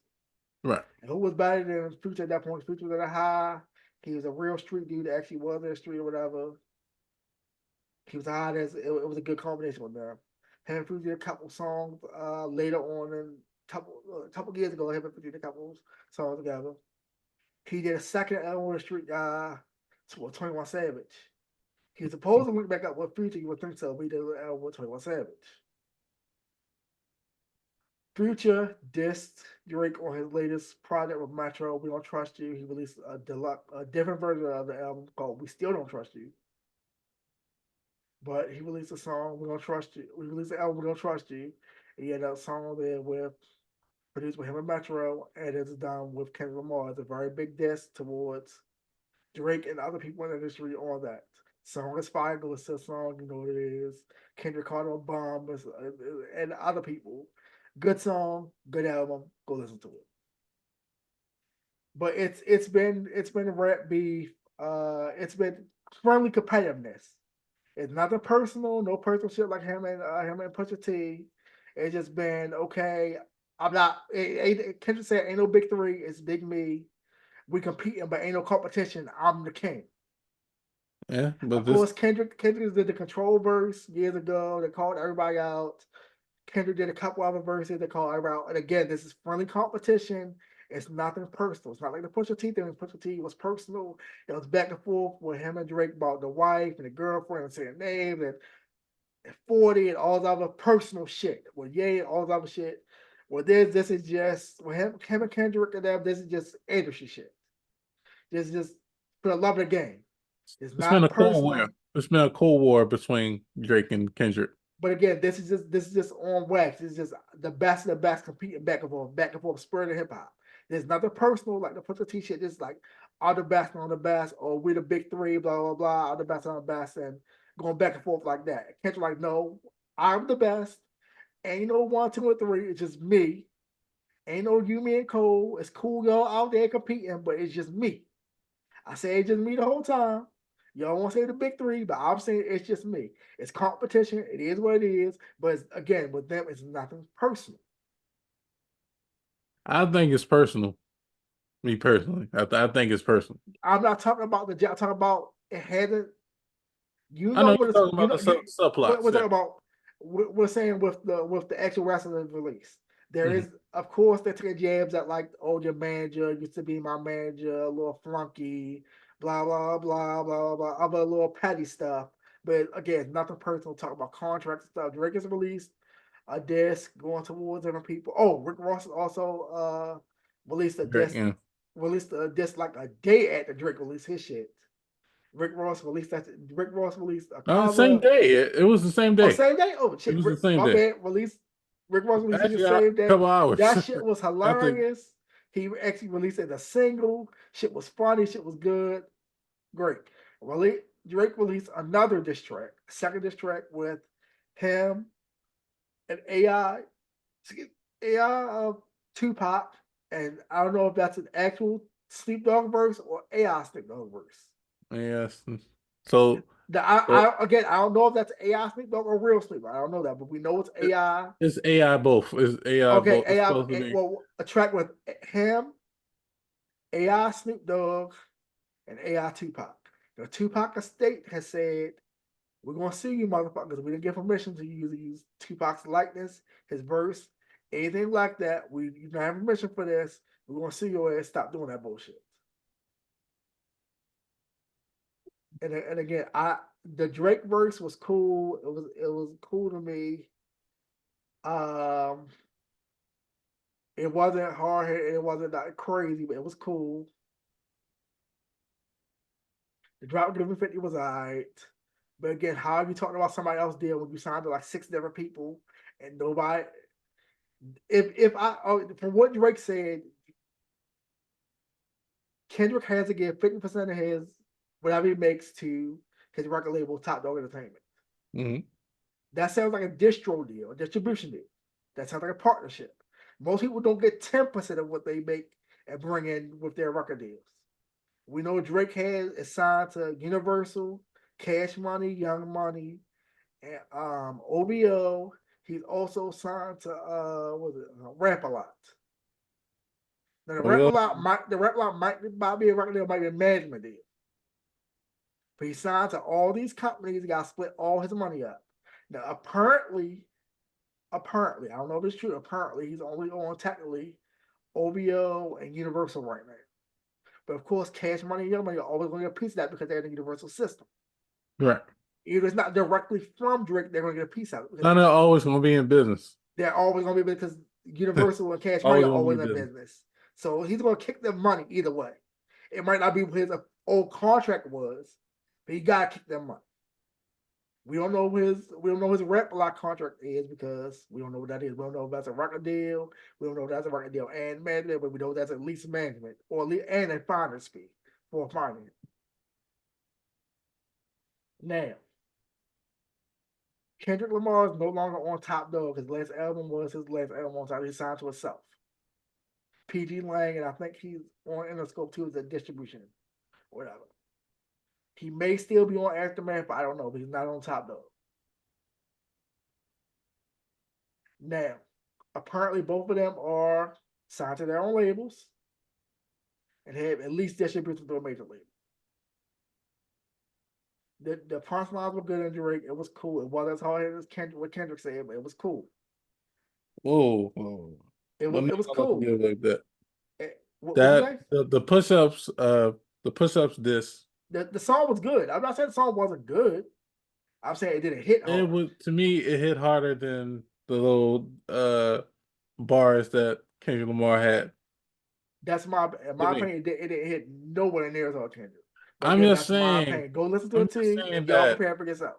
Right. And who was better than Future at that point? Future was at a high. He was a real street dude that actually was in the street or whatever. He was high as it was a good combination with them. Him and Future did a couple songs later on and couple years ago. Him and Future did a couple songs together. He did a second album with a street guy, 21 Savage. He was supposed to link back up with Future, you would think so, but he did an album with 21 Savage. Future dissed Drake on his latest project with Metro, We Don't Trust You. He released a different version of the album called We Still Don't Trust You. But he released a song, We Don't Trust You. We released the album, We Don't Trust You. And he had a song there with produced with him and Metro, and it's done with Kendrick Lamar. It's a very big diss towards Drake and other people in the industry on that. Song is fire, go listen to the song, you know what it is. Kendrick Carter Bomb and other people. Good song, good album, go listen to it. But it's been rap beef, it's been friendly competitiveness. It's nothing personal, no personal shit like him and Pusha T. It's just been okay. I'm not. Kendrick said, "Ain't no big three. It's big me. We competing, but ain't no competition. I'm the king." Yeah, but Of this course, Kendrick did the control verse years ago. They called everybody out. Kendrick did a couple other verses that called everybody out. And again, this is friendly competition. It's nothing personal. It's not like the Pusha T thing. Pusha T was personal. It was back and forth with him and Drake about the wife and the girlfriend and saying names and 40 and all the other personal shit. With Ye and all the other shit. Well, this is just with him and Kendrick and them. This is just industry shit. This is just for the love of the game. It's it's been a not cold war. personal. It's been a cold war between Drake and Kendrick. But again, this is just on wax. This is just the best of the best competing back and forth, spirit of hip hop. There's nothing personal like the Pusha T shit. Just like all the best on the best, or we the big three, blah blah blah, all the best on the best, and going back and forth like that. Kendrick like, no, I'm the best. Ain't no one, two, or three. It's just me. Ain't no you, me, and Cole. It's cool, y'all out there competing, but it's just me. I say it's just me the whole time. Y'all want to say the big three, but I'm saying it's just me. It's competition. It is what it is. But again, with them, it's nothing personal. I think it's personal. Me personally, I think it's personal. I'm not talking about the I'm talking about it hadn't. You I know know what you're it's talking you about know the you subplots. we're Yeah. talking about. We're saying with the actual wrestling release. There Hmm. is, of course, they're taking jabs at like, oh, your manager used to be my manager, a little flunky, blah blah blah blah blah, other little petty stuff. But again, nothing personal. Talk about contracts and stuff. Drake has released a disc going towards different people. Oh, Rick Ross also released a Great. disc, Yeah. like a day after Drake released his shit. Rick Ross released that. Rick Ross released a No, the same cover. day. It was the same Oh, day. same day. Oh It shit, was the same my day. bad. Rick Ross released his Actually, a same day. couple hours That shit was after. hilarious. He actually released it as a single. Shit was funny. Shit was good. Great. Drake released another diss track, second diss track with him and AI of Tupac, and I don't know if that's an actual Snoop Dogg verse or AI Snoop Dogg verse. Yes. So, so Again, I don't know if that's AI Snoop Dogg or real Snoop. I don't know that, but we know it's it, AI. it's AI both. It's AI Okay, both. It's AI. supposed to be. Well, a track with him, AI Snoop Dogg, and AI Tupac. The Tupac estate has said, "We're gonna sue you, motherfuckers. We didn't get permission to use Tupac's likeness, his verse, anything like that. You don't have permission for this. We're gonna sue your ass. Stop doing that bullshit." And again, the Drake verse was cool. It was cool to me. Um, it wasn't hard hit. It wasn't that crazy, but it was cool. The drop Given 50 was alright. But again, how you talking about somebody else deal when you signed to like 6 different people and nobody? If I from what Drake said, Kendrick has to give 50% of his whatever he makes to his record label, Top Dog Entertainment. Mhm. That sounds like a distro deal, a distribution deal. That sounds like a partnership. Most people don't get 10% of what they make and bring in with their record deals. We know Drake is signed to Universal, Cash Money, Young Money, and OBO. He's also signed to Rap a Lot. Now What else? The Rap a Lot might be a record deal, might be a management deal. But he signed to all these companies. He got to split all his money up. Now apparently, I don't know if it's true. Apparently, he's only on technically OBO and Universal right now. But of course, Cash Money and Young Money are always going to get a piece of that because they're in the Universal system. Right. If it's not directly from Drake, they're going to get a piece out of it because Now they're always going to be in business. they're always going to be because Universal and Cash Money Always are going to be always in in business. business. So he's going to kick them money either way. It might not be what his old contract was, but he got to kick them money. We don't know his rep lock contract is because we don't know what that is. We don't know if that's a record deal. We don't know if that's a record deal and management, but we know that's at least management and a finder's fee for finance. Now, Kendrick Lamar is no longer on Top Dog. His last album was his last album on Top. He signed to himself. PG Lang, and I think he's on Interscope too as a distribution, whatever. He may still be on Aftermath, but I don't know. But he's not on Top Dog. Now, apparently both of them are signed to their own labels and have at least distribution through a major label. The punchlines were good in Drake. It was cool. It wasn't as hard as what Kendrick said, but it was cool. Whoa, whoa. It Let was me it was not let cool. you like that. What you That say? the push-ups, the push-ups this. The song was good. I'm not saying the song wasn't good. I'm saying it didn't hit It hard. was, to me, it hit harder than the little bars that Kendrick Lamar had. That's in To my me. opinion. It didn't hit nowhere near as hard Kendrick. But I'm again, just that's my saying, opinion. Go listen to I'm it just too, saying and y'all that prepare for yourself.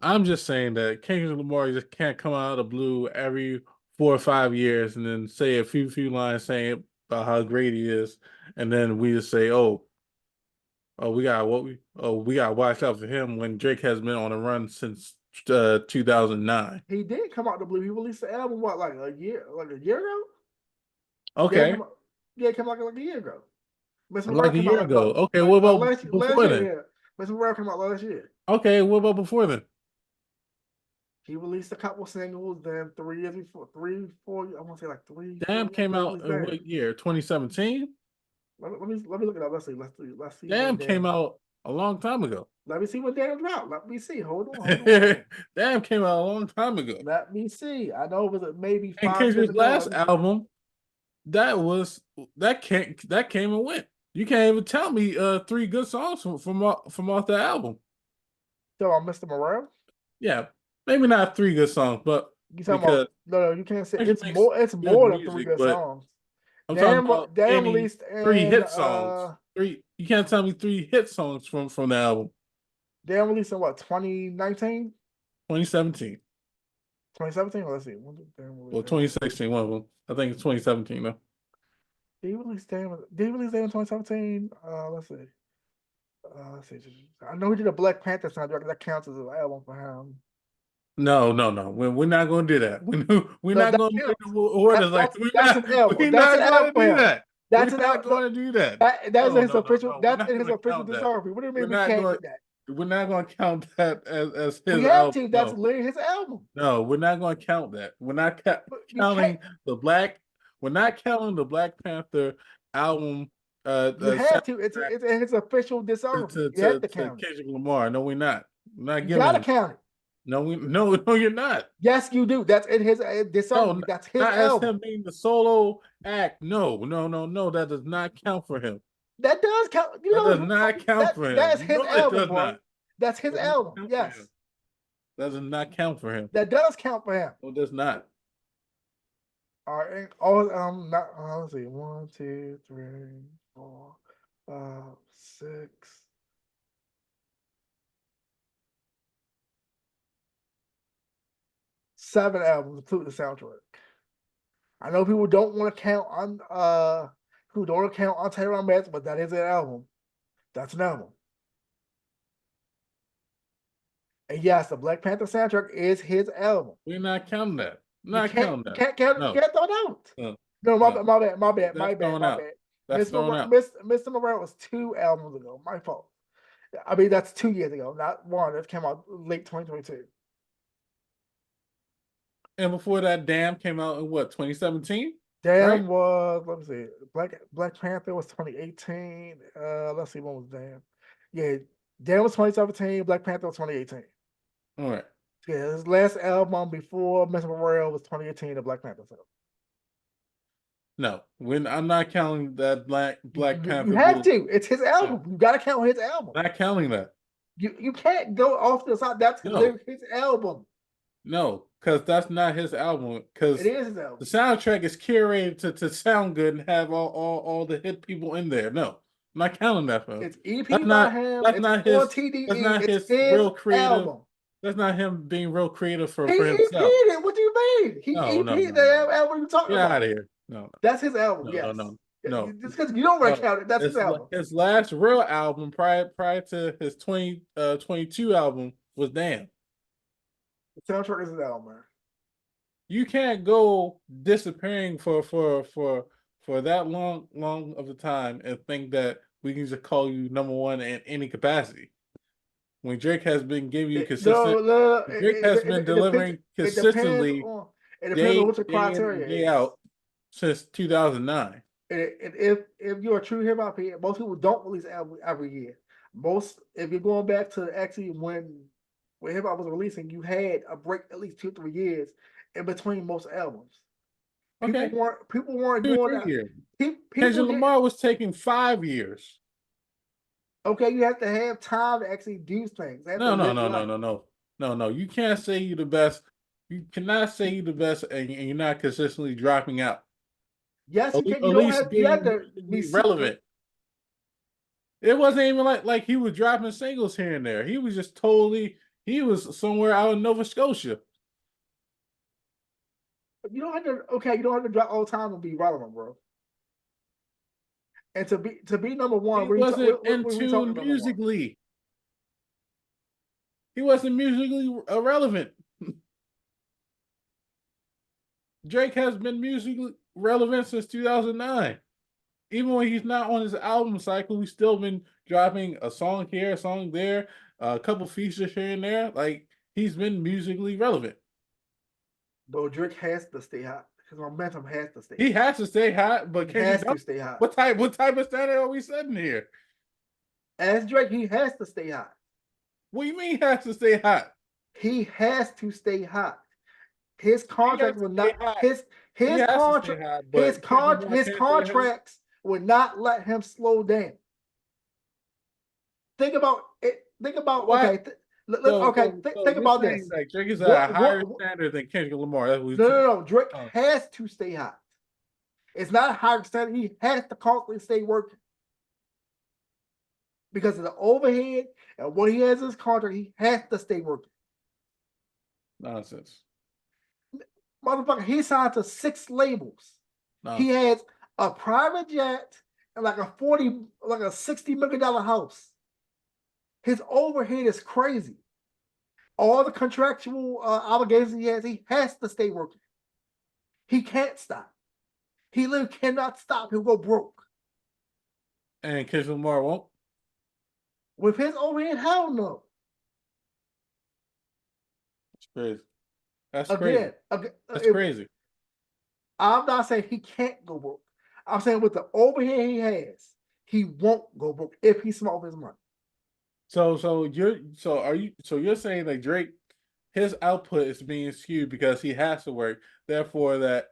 I'm just saying that Kendrick Lamar just can't come out of the blue every 4 or 5 years and then say a few lines saying about how great he is, and then we just say, oh, we got to watch out for him when Drake has been on a run since 2009. He did come out the blue. He released the album what like a year ago? Yeah, Okay, come out, yeah, came out like a year ago. Mr. like Morale a came out year ago. Okay, what like about last before year. then? Yeah, Mr. Morale came out last year. Okay, what about before then? He released a couple singles. Then 3 years before, 3, 4. I want to say like three, 4 Damn years came before he out released in Damn. what year? 2017? Let me look it up. Let's see when Damn came Damn. out a long time ago. Let me see when Damn dropped. Let me see. Hold on. Damn came out a long time ago. Let me see. I know it was maybe And 5 years Kendrick's ago. last Let me see. album, that came and went. You can't even tell me three good songs from off that album. So I'm Mr. Morale. Yeah, maybe not three good songs, but You talking because about no, you can't say Kendrick it's makes more. It's good more than three music, good but songs. I'm talking about Damn any released three in hit songs. Three, you can't tell me three hit songs from the album. Damn released in what 2019, 2017 2017. Let's see. When did Damn release or Damn? 2016, one of them. I think it's 2017 though. Did he release Damn in 2017? Let's see. Let's see. I know he did a Black Panther soundtrack. That counts as an album for him. No. We're not going to do that. We're No, not that going to make counts. the orders like That's an album. we're That's an not going album to for do him. that. That's We're an not album. going to do that. That's No, in his no, no, official. no. We're That's not in his going to official count that. discography. What do you We're mean we not can't do going. that? We're not going to count that as We his have album. to. That's No, literally his album. no, we're not going to count that. We're not But you can't. counting the black. We're not counting the Black Panther album. You have to. Soundtrack It's in his official discography. You have to to count it. Kendrick Lamar. No, we're not. We're not You giving gotta him. count it. No, you're not. Yes, you do. That's in his No, discography. That's his not as album. him being the solo act. No. That does not count for him. That does count. You That does know not count for him. that's his No, it album, does bro. not. That's his That does not album. count for Yes, him. That does not count for him. that does count for him. No, it does not. All right. All not. Let's see. 1, 2, 3, 4, 5, 6. 7 albums, including the soundtrack. I know people don't want to count on who don't want to count on Taylor Metz, but that is an album. That's an album. And yes, the Black Panther soundtrack is his album. We're not counting that. You Not can't counting you that. can't count it, you No, can't throw it out. no, No, no. my That's bad, thrown my out. bad. That's thrown out. Mr. Morale was 2 albums ago. My fault. I mean, that's 2 years ago, not one. It came out late 2022. And before that, Damn came out in what, 2017? Right? Damn was, let me see, Black Panther was 2018. Let's see, when was Damn? Yeah, Damn was 2017. Black Panther was 2018. All right. Yeah, his last album before Mr. Morale was 2018. The Black Panther. So No, when I'm not counting that Black you Panther have little. to. It's his No, album. You got to count his album. not counting that. You can't go off the side. That's No, his album. no, because that's not his album. It Because is his album. the soundtrack is curated to sound good and have all the hit people in there. No, I'm not counting that for him. It's EP That's by not him. that's It's not on his that's TDE. not It's his his real creative. album. That's not him being real creative He for EP'd himself. it. What do you mean? He EP'd the album. What are you talking Get out about? of here. No, That's his album. no, no, Yes. no, no, Just because you don't want to no. count it, that's his album. His last real album prior to his 2022 album was Damn. The soundtrack is his album, man. You can't go disappearing for that long of a time and think that we can just call you number one in any capacity. When Drake has been giving you consistent, No. Drake has been delivering It depends consistently on. It depends on what your day in and criteria day is. out since 2009. And if you're a true hip hop fan, most people don't release albums every year. If you're going back to actually when hip hop was releasing, you had a break at least 2 3 years in between most albums. Okay, People weren't two doing three that. years. People Kendrick did. Lamar was taking 5 years. Okay, you have to have time to actually do things. They have to No, no, live no, no, life. no, no, no, no. You can't say you're the best. You cannot say you're the best, and you're not consistently dropping out. Yes, you can. At You don't least have. You have being to be musically relevant. It wasn't even like he was dropping singles here and there. He was just totally. He was somewhere out in Nova Scotia. You don't have to. Okay, you don't have to drop all the time and be relevant, bro. And to be number one, He wasn't what are in we talking tune number one? musically. He wasn't musically irrelevant. Drake has been musically relevant since 2009. Even when he's not on his album cycle, he's still been dropping a song here, a song there, a couple features here and there. Like he's been musically relevant. Bro, Drake has to stay hot. His momentum has to stay. He has to stay hot, but He can he has to dunk? stay hot. What type of standard are we setting here? As Drake, he has to stay hot. What do you mean he has to stay hot? He has to stay hot. His contract will not his He his has to stay contract hot, but his contracts would not let him slow down. Think about it. Think about why? okay. Think You're about saying this. like Drake is at a higher What standard than Kendrick Lamar. That's what no. Drake oh. has to stay hot. It's not a higher standard. He has to constantly stay working because of the overhead and what he has in his contract. He has to stay working. Nonsense. Motherfucker, he signed to 6 labels. Nonsense. He has a private jet and like a $60 million house. His overhead is crazy. All the contractual obligations he has to stay working. He can't stop. He literally cannot stop. He'll go broke. And Kendrick Lamar won't? With his overhead, hell no. That's crazy. That's Again, crazy. That's crazy. I'm not saying he can't go broke. I'm saying with the overhead he has, he won't go broke if he's smart with his money. So you're saying that Drake, his output is being skewed because he has to work, therefore that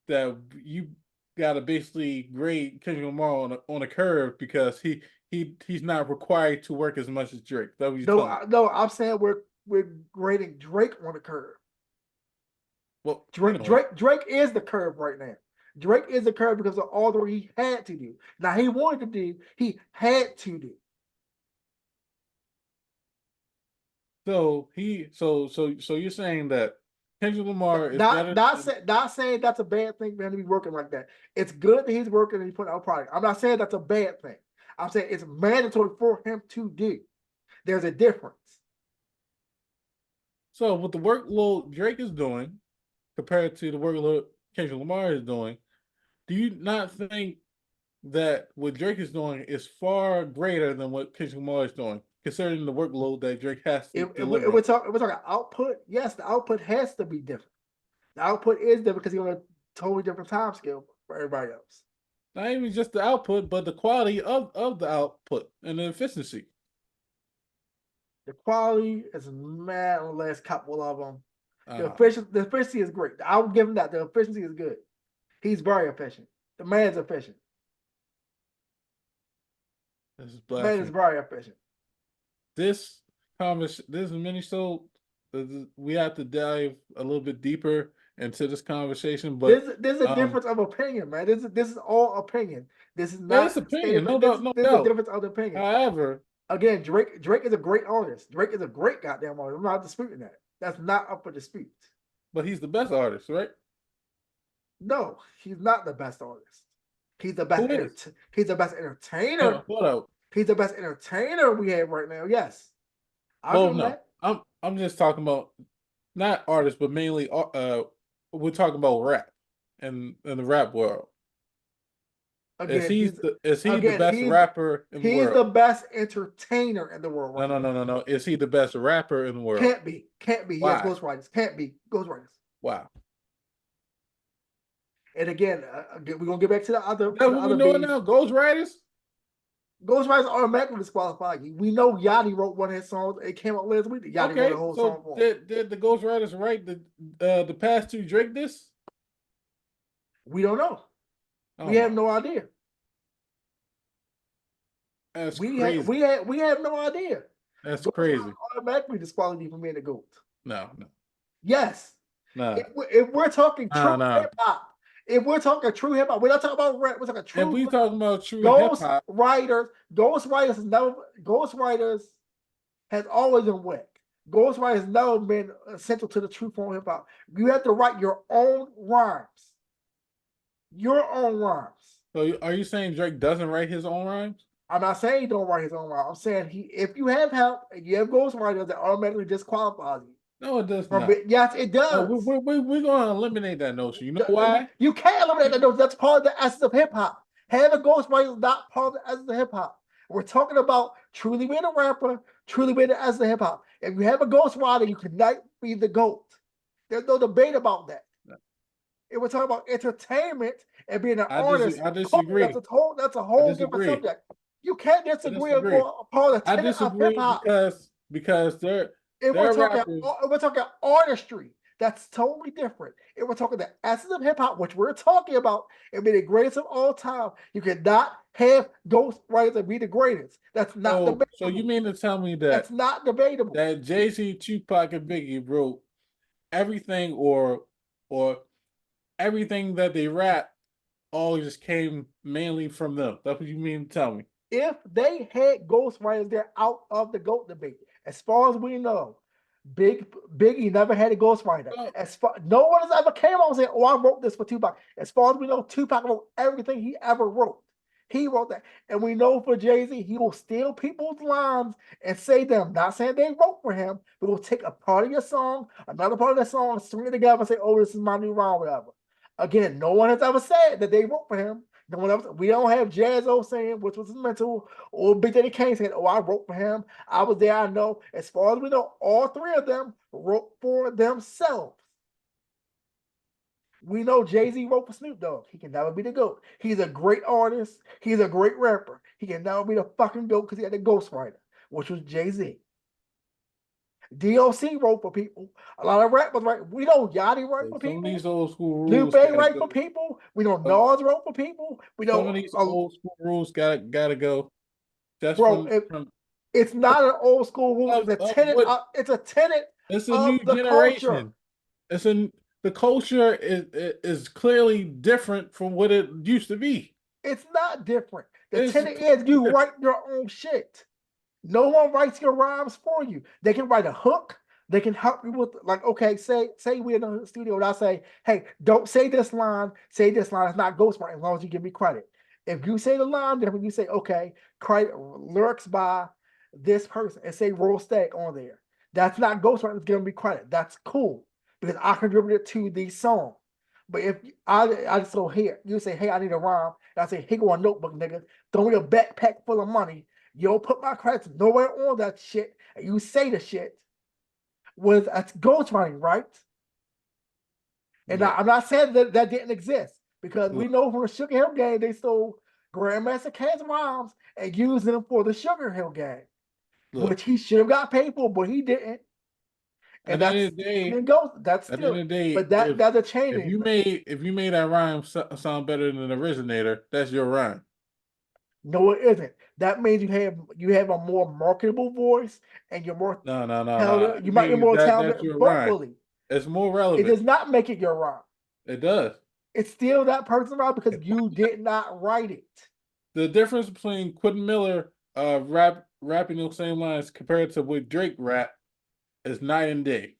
you gotta basically grade Kendrick Lamar on a curve because he's not required to work as much as Drake. That was no, I'm saying we're grading Drake on the curve. Well, Drake is the curve right now. Drake is the curve because of all the work he had to do. Now he wanted to do, he had to do. So you're saying that Kendrick Lamar is not saying that's a bad thing for him to be working like that. It's good that he's working and he's putting out product. I'm not saying that's a bad thing. I'm saying it's mandatory for him to do. There's a difference. So with the workload Drake is doing compared to the workload Kendrick Lamar is doing, do you not think that what Drake is doing is far greater than what Kendrick Lamar is doing, considering the workload that Drake has to deliver? If we're talking output, yes, the output has to be different. The output is different because he's on a totally different time scale for everybody else. Not even just the output, but the quality of the output and the efficiency. The quality is mad on the last couple of them. The efficiency is great. I'll give him that. The efficiency is good. He's very efficient. The man's efficient. This is blasphemy. Man is very efficient. This minisode, we have to dive a little bit deeper into this conversation, but there's a difference of opinion, man. This is all opinion. This is not opinion. No doubt. There's a difference of opinion. However, again, Drake is a great artist. Drake is a great goddamn artist. I'm not disputing that. That's not up for dispute. But he's the best artist, right? No, he's not the best artist. He's the best. He's the best entertainer. He's the best entertainer we have right now. Yes. I'm just talking about not artists, but mainly we're talking about rap and in the rap world. Again, is he the best rapper in the world? He's the best entertainer in the world. Right no. Is he the best rapper in the world? Can't be. Why? Yes, ghostwriters. Can't be. Ghostwriters. Wow. And again, we're gonna get back to the other. That's what we're doing now. Ghostwriters. Ghostwriters automatically disqualified. We know Yachty wrote one of his songs. It came out last week. Yachty wrote a whole song for him. Did the Ghostwriters write the past 2 Drake discs? We don't know. We have no idea. That's crazy. We have no idea. That's crazy. Automatically disqualified from being a GOAT. No. Yes. No. If we're talking true hip hop, if we're talking true hip hop, we're not talking about rap. We're talking true. If we talking about true hip hop, Ghostwriters has always been whack. Ghostwriters has never been essential to the true form of hip hop. You have to write your own rhymes. Your own rhymes. So are you saying Drake doesn't write his own rhymes? I'm not saying he don't write his own rhymes. I'm saying if you have help and you have ghostwriters, that automatically disqualifies you. No, it does not. Yes, it does. No, we're going to eliminate that notion. You know why? You can't eliminate that notion. That's part of the essence of hip hop. Having ghostwriters is not part of the essence of hip hop. We're talking about truly being a rapper, truly being the essence of hip hop. If you have a ghostwriter, you cannot be the GOAT. There's no debate about that. If we're talking about entertainment and being an I artist, disagree. that's a I whole different disagree. subject. You can't I disagree on disagree. upon the I tenet of hip disagree hop. because If they're rappers. we're talking artistry, that's totally different. If we're talking the essence of hip hop, which we're talking about, and be the greatest of all time, you cannot have ghost writers and be the greatest. That's not debatable. So you mean to tell me That's not debatable. that Jay-Z, Tupac, and Biggie wrote everything or everything that they rap all just came mainly from them? That's what you mean to tell me? If they had ghostwriters, they're out of the GOAT debate. As far as we know, Biggie never had a ghostwriter. Well, As far no one has ever came out and said, "Oh, I wrote this for Tupac." As far as we know, Tupac wrote everything he ever wrote. He wrote that, and we know for Jay-Z, he will steal people's lines and say them. Not saying they wrote for him, but will take a part of your song, another part of the song, string it together, and say, "Oh, this is my new rhyme," whatever. Again, no one has ever said that they wrote for him. No one else. We don't have Jazzo saying, which was his mental, or Big Daddy Kane saying, "Oh, I wrote for him. I was there. I know." As far as we know, all three of them wrote for themselves. We know Jay-Z wrote for Snoop Dogg. He can never be the GOAT. He's a great artist. He's a great rapper. He can never be the fucking GOAT because he had a ghostwriter, which was Jay-Z. DOC wrote for people. A lot of rappers, right? We know Yachty wrote for some of people. these old school Lupe rules gotta wrote go. for people. We know Nas wrote for people. We Some of know, these old school rules gotta go. Just bro. It's not an old school rule. It's a tenet. what It's a tenet it's a new of the culture. generation. The culture is clearly different from what it used to be. It's not different. The It's tenet is you different. write your own shit. No one writes your rhymes for you. They can write a hook. They can help you with, like, okay, say we're in the studio and I say, "Hey, don't say this line, say this line." It's not ghostwriting as long as you give me credit. If you say the line, then you say, "Okay, credit lyrics by this person," and say Royalstatik on there. That's not ghostwriting, it's gonna be credit. That's cool because I contributed to the song. But if I just go here, you say, "Hey, I need a rhyme," and I say, "Here go a notebook, nigga. Throw me a backpack full of money." You don't put my credits nowhere on that shit, and you say the shit. Was that's ghostwriting, right? And Look, I'm not saying that didn't exist because we look, know from the Sugar Hill Gang they stole Grandmaster Cash's rhymes and used them for the Sugar Hill Gang, look. which he should have got paid for, but he didn't. At And the end that's of the day, that's at the end still, of the day, but that doesn't change anything. if you made that rhyme sound better than the originator, that's your rhyme. No, it isn't. That means you have a more marketable voice and you're more No. talented. You It might be means more that's talented your rhyme. vocally. It's more It relevant. does not make it your rhyme. It does. It's still that person's rhyme because you did not write it. The difference between Quentin Miller rapping those same lines compared to what Drake rap is night and day.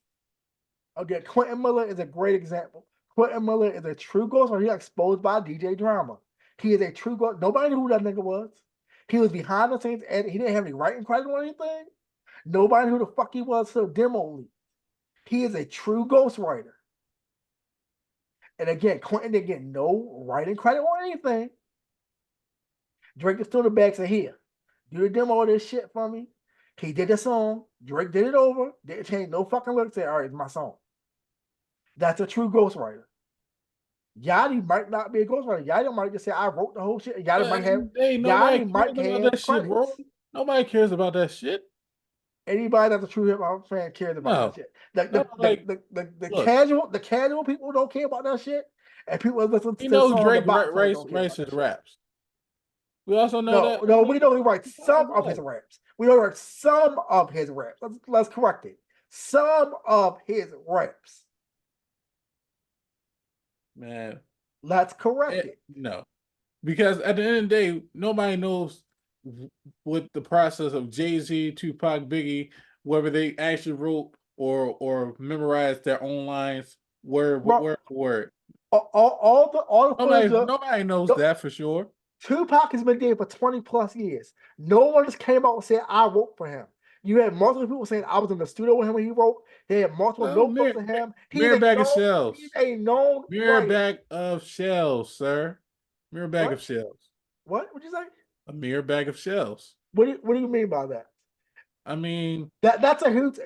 Again, Quentin Miller is a great example. Quentin Miller is a true ghostwriter. He got exposed by DJ Drama. He is a true ghost. Nobody knew who that nigga was. He was behind the scenes and he didn't have any writing credit or anything. Nobody knew who the fuck he was till demo leak. He is a true ghostwriter. And again, Quentin didn't get no writing credit or anything. Drake is still the back said, "Here, do the demo of this shit for me." He did the song. Drake did it over. Didn't change no fucking lyrics. Said, "All right, it's my song." That's a true ghostwriter. Yachty might not be a ghostwriter. Yachty might just say, "I wrote the whole shit." But Yachty at might the end have of the day, nobody Yachty might cares about that have shit, bro. credits. Nobody cares about that shit. Anybody that's a true hip hop fan cares about that No, shit. no, like, The look, casual people don't care about that shit, and people that listen we to the know song the Drake box fans writes don't care about his that shit. raps. We also know No, that no, we know he writes Tupac as some of his well. raps. We know he writes some of his raps. Let's correct it. Some of his raps. Man, Let's correct it. no, because at the end of the day, nobody knows what the process of Jay-Z, Tupac, Biggie, whether they actually wrote or memorized their own lines Bro, word for word. all the footage of Nobody knows no, that for sure. Tupac has been dead for 20 plus years. No one just came out and said, "I wrote for him." You had multiple people saying, "I was in the studio with him when he wrote." They had multiple Well, notebooks of him. mirror bag of He's shells. a known Mirror writer. bag of shells, sir. Mirror bag What? of shells. What would you say? A mere bag of shells. What do you mean by that? I mean, That's a huge,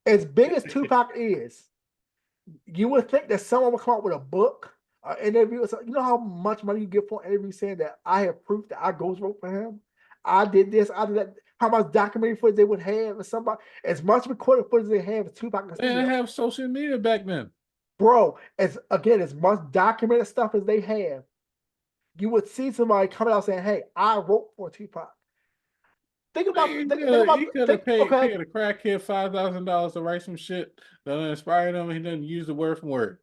as big as Tupac is, You would think that someone would come up with a book, interview. So you know how much money you get for an interview saying that I have proof that I ghost wrote for him. I did this, I did that. How much documentary footage they would have, or somebody as much recorded footage they have as Tupac in the They didn't studio, have social media back then. bro. As much documented stuff as they have, you would see somebody coming out saying, "Hey, I wrote for Tupac." Think about, Man, think he about, could think. have Okay, paid a crackhead $5,000 to write some shit that inspired him. He didn't use the word from word.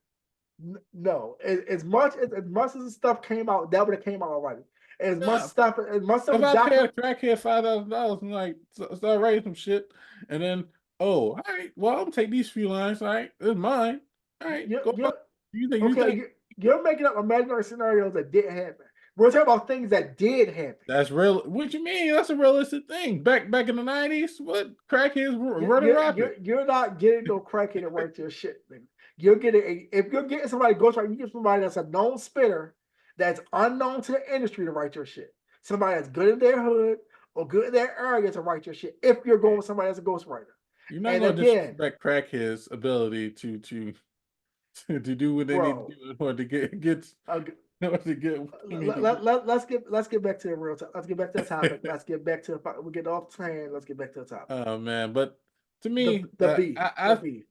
no. As much as the stuff came out, that would have came out already. Nah, As much stuff if was I paid a documented. crackhead $5,000 and like start writing some shit, and then all right, well I'm gonna take these few lines. All right, it's mine. All right, You go on. you You okay? think You're making up imaginary scenarios that didn't happen. We're talking about things that did happen. that's real? What you mean? That's a realistic thing. Back in the '90s, what crackheads were running rapid? You're not getting no crackhead to write your shit, man. You're getting if you're getting somebody ghostwriter, you get somebody that's a known spitter that's unknown to the industry to write your shit. Somebody that's good in their hood or good in their area to write your shit. If you're going with somebody that's a ghostwriter, You're not and going to again, disrespect crackheads' ability to do what they need to bro, do in order to get uh, in order to get what they need to get. let's get back to the real. Let's get back to the topic. Let's get back to we get off the train. Let's get back to the topic. Oh man, but to The me, the beef, I the to beef,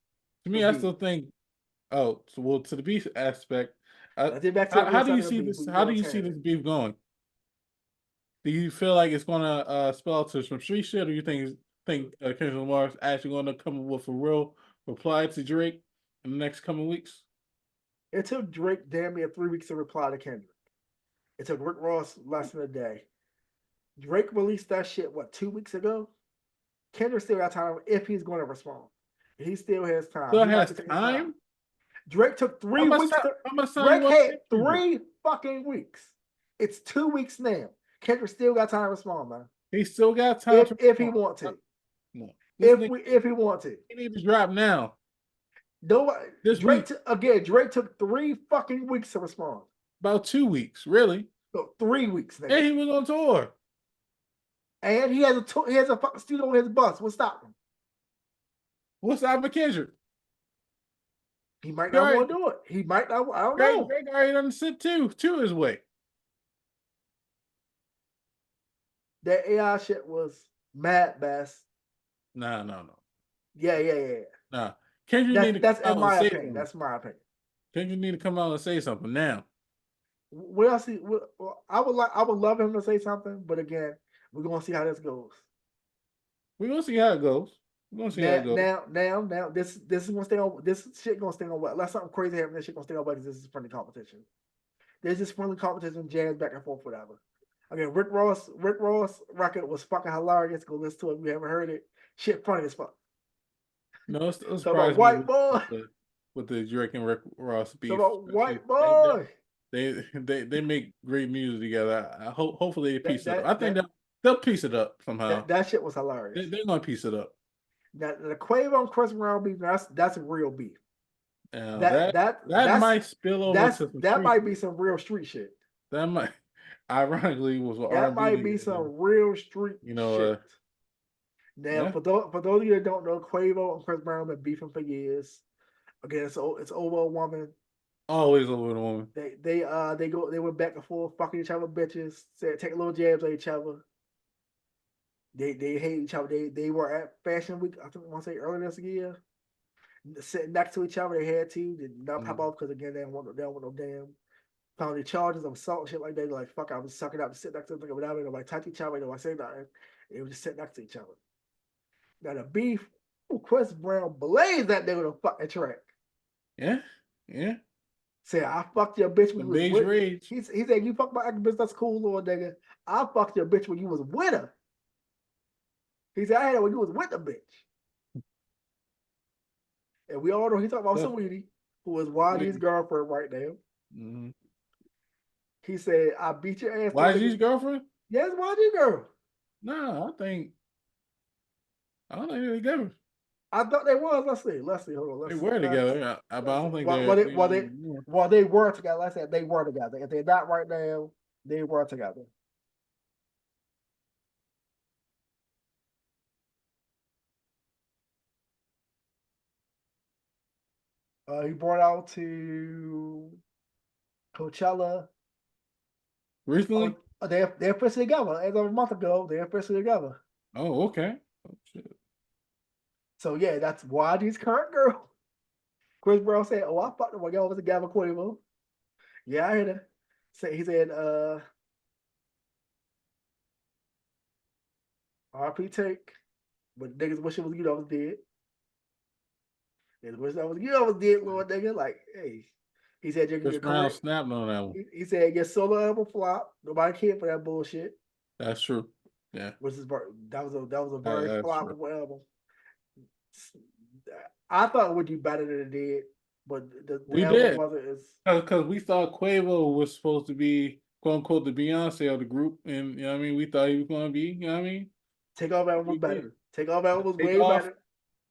the me, I beef. still think. Oh, so well, to the beef aspect, Let's get back to the real how do you topic of see beef. this? We can How go do on you see tangent. this beef going? Do you feel like it's going to spell out to some street shit, or you think Kendrick Lamar is actually going to come up with a real reply to Drake in the next coming weeks? It took Drake damn near 3 weeks to reply to Kendrick. It took Rick Ross less than a day. Drake released that shit, what, 2 weeks ago? Kendrick still got time if he's going to respond. He still has time. Still He might has be taking his time. time. Drake took How three much weeks time? to. How much time you Drake want to had give Kendrick? 3 fucking weeks. It's 2 weeks now. Kendrick still got time to respond, man. He still got time to If he respond. want to. No, this nigga If he want to. he need to drop now, Nobody, this week, Drake took 3 fucking weeks to respond. about 2 weeks, really. So 3 weeks, nigga. And he was on tour. And he has a fucking studio on his bus. What's stopping him? What's up with Kendrick? He might He not already, want to do it. He might not. I don't Drake, know. Drake already done sit to his way. That AI shit was mad best. Nah, no, no. Yeah. Nah. Kendrick need to come That's in out and my say opinion. something. That's my opinion. Kendrick need to come out and say something now. What else? I would love him to say something, but again, we're gonna see how this goes. We're gonna see how it goes. We're gonna see how it goes. This is gonna stay on. This shit gonna stay on. What? Unless something crazy happens, this shit gonna stay on. Because this is friendly competition. There's just friendly competition, jazz back and forth, whatever. Again, Rick Ross record was fucking hilarious. Go listen to it if you haven't heard it. Shit funny as fuck. No, it Talk about surprised me white boy. with the Drake and Rick Ross Talk beef. about white boy. They make great music together. I hope hopefully they That piece it up. that I think that they'll piece it up somehow. that shit was hilarious. They're gonna piece it up. That the Quavo and Chris Brown beef, that's a real beef. Now That that that that's might spill over to some that street. might be some real street shit. That might, ironically, was what That R&B might be niggas do. some real street You know, shit. Now, yeah, for those of you that don't know, Quavo and Chris Brown have been beefing for years. Again, it's over a woman. always over the woman. They went back and forth, fucking each other bitches, said take little jabs at each other. They hate each other. They were at Fashion Week, I think I want to say earlier this year, sitting next to each other. They had to, did not pop off because again they don't want no damn found the charges of assault and shit like that. They're like, fuck, I was sucking up to sit next to them, whatever. Nobody touch each other, nobody say nothing. They would just sit next to each other. Now the beef, Chris Brown blazed that nigga the fucking track. Yeah, yeah. Say, I fucked your bitch when The you was beige with. rage. He said, you fucked my ex bitch, that's cool, little nigga. I fucked your bitch when you was with her. He said, I had it when you was with the bitch. And we all know he talking about So, Saweetie, who is YG's girlfriend right now. mm-hmm. He said, I beat your ass. YG's girlfriend? Yes, YG girl. No, I don't think they're together. I thought they was. Let's see. Hold on. They Let's see. were together, but I Let's see. don't think Well, they are anymore. they were together. I said they were together. If they're not right now, they were together. He brought out to Coachella. Recently? Oh, they're officially together. As of a month ago, they're officially together. Oh, okay. Oh, shit. So yeah, that's why these current girl. Chris Brown said, "Oh, I fucked with y'all was a Gavin Quavo." Yeah, I heard it. Say he said, "RP take," but niggas wish it was you that was dead. Niggas wish that was you that was dead, Lord nigga. Like, hey, he said Chris your Brown career. snapped on that one. He said your solo album flop. Nobody cared for that bullshit. That's true. Yeah, Which is that was a very that's true. floppable album. I thought it would do better than it did, but the We album did wasn't as because we thought Quavo was supposed to be quote unquote the Beyonce of the group, and you know what I mean. We thought he was going to be. You know what I mean. Takeoff album was We better. did. Takeoff album was Take way off. better.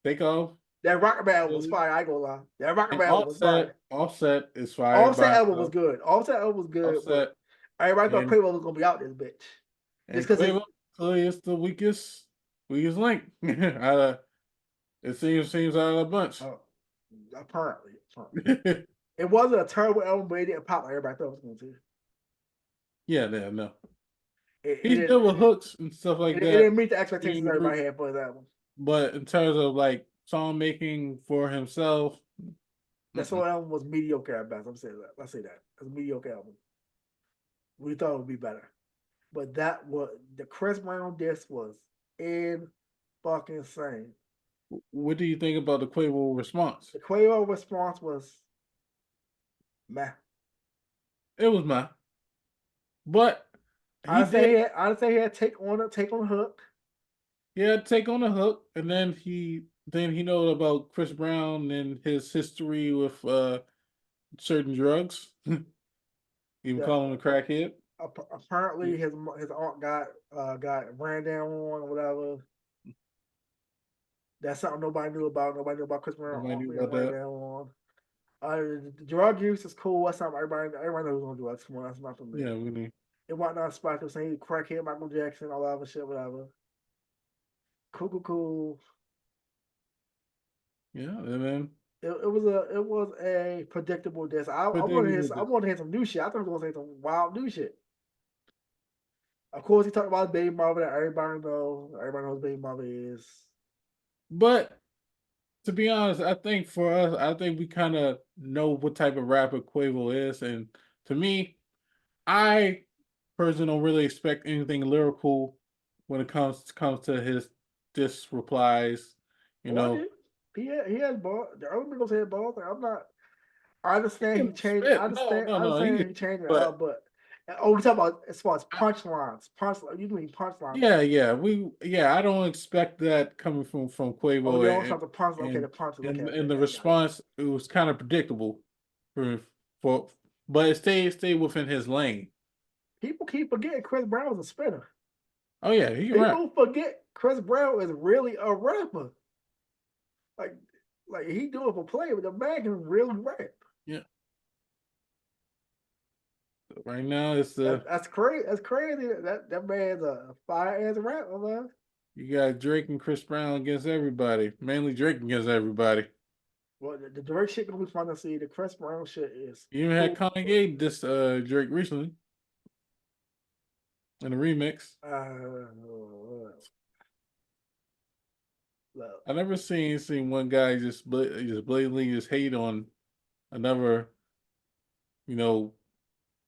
Take off. That Rocker album was Really. fire. I ain't gonna lie. That Rocker And album was fire. Offset is fired Offset by album was itself. good. Offset album was good, but Offset everybody thought and Quavo was gonna be out this bitch just because his Quavo clearly is the weakest link. uh, it seems out of the bunch. uh, apparently, it wasn't a terrible album, but it didn't pop like everybody thought it was going to. Yeah, no. It He's didn't. good with hooks and stuff like It that didn't meet the in expectations the group, everybody had for his album. but in terms of like song making for himself, That solo album was mediocre at best. I'm saying that. Let's say that. It was a mediocre album. We thought it would be better. But that was the Chris Brown disc was in fucking insane. what do you think about the Quavo response? The Quavo response was meh. It was mine, but I he did. understand he had take on hook. Yeah, take on the hook, and then he knows about Chris Brown and his history with certain drugs. Even The, call him a crackhead. apparently his aunt got ran down on or whatever. That's something nobody knew about. Nobody knew about Chris Brown Nobody aunt knew being about ran that. down on. The drug use is cool. That's something everybody knows on drugs. Come on, that's nothing new. Yeah, we knew. It wasn't not special saying crackhead Michael Jackson, all that other shit, whatever. Cool. Yeah, and then It was a predictable diss. but then we did I this. wanted to hear some new shit. I thought he was gonna say some wild new shit. Of course, he talked about Baby Mama that everybody knows. Everybody knows Baby Mama is. But to be honest, I think for us, I think we kind of know what type of rapper Quavo is, and to me, I personally don't really expect anything lyrical when it comes to his diss replies. You Oh, I know, did. He has balls. The other niggas had balls. Like, I'm not. I understand he he can changed. spit. No, I no, he can. understand he changed it But up, but we talk about as far as I, punchlines. You mean punchlines? yeah, I don't expect that coming from Oh, you Quavo, don't start the punch. Okay, and the punches. Okay, and the I got it. response it was kind of predictable for but it stayed within his lane. People keep forgetting Chris Brown was a spinner. Oh yeah, he can rap. People forget Chris Brown is really a rapper. Like, like he do it for play, but the man can really rap. Yeah, right now it's the That's crazy. That's crazy. That man's a fire ass rapper, man. you got Drake and Chris Brown against everybody, mainly Drake against everybody. Well, the Drake shit gonna be fun to see. The Chris Brown shit is You even had cool. Kanye this Drake recently in a remix. Look, I never seen one guy just blatantly just hate on another, you know,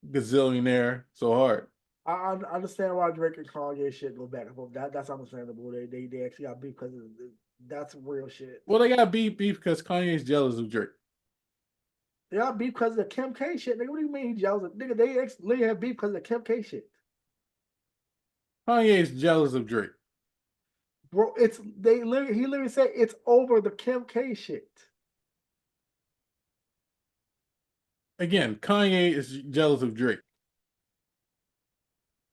gazillionaire so hard. I understand why Drake and Kanye shit go back and forth. That's understandable. They actually got beef because that's real shit. Well, they got beef because Kanye's jealous of Drake. They got beef because of the Kim K shit. Nigga, what do you mean he jealous? Nigga, they actually have beef because of the Kim K shit. Kanye's jealous of Drake. Bro, he literally said it's over the Kim K shit. Again, Kanye is jealous of Drake.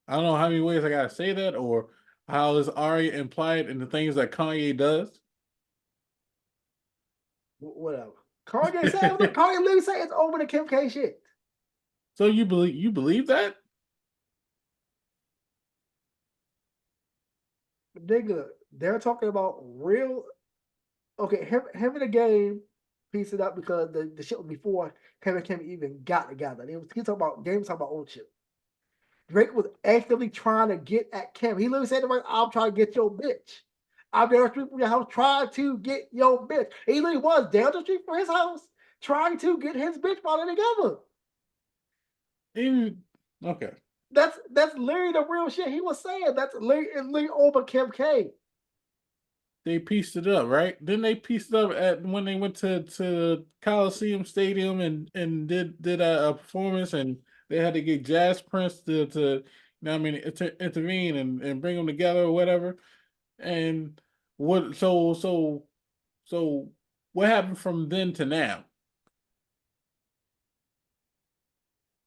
I don't know how many ways I gotta say that or how is already implied in the things that Kanye does. Whatever. Kanye literally said it's over the Kim K shit. So you believe that? Nigga, they're talking about real. Okay, him in the game. pieced it up because the shit was before him and Kim even got together. He talking about Game was talking about old shit. Drake was actively trying to get at Kim. He literally said to me, I'm trying to get your bitch. I'm down the street from your house trying to get your bitch. He literally was down the street from his house trying to get his bitch while they together. Even okay. That's literally the real shit he was saying. That's literally over Kim K. They pieced it up, right? Then they pieced it up at when they went to Coliseum Stadium and did a performance, and they had to get Jazz Prince to you know what I mean intervene and bring them together or whatever. And what so what happened from then to now?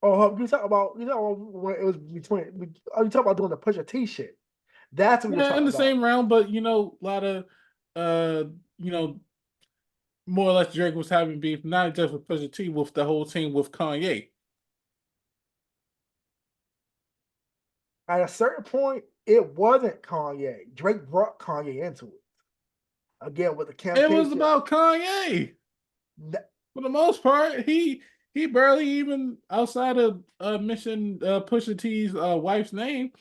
Oh, you talk about when it was between. Oh, you talk about doing the Pusha T shit. That's what you're Yeah, in talking the about. same round, but you know, a lot of you know, more or less Drake was having beef, not just with Pusha T, with the whole team with Kanye. At a certain point, it wasn't Kanye. Drake brought Kanye into it again with the Kim It K was shit. about Kanye for the most part. He barely even outside of mention Pusha T's wife's name.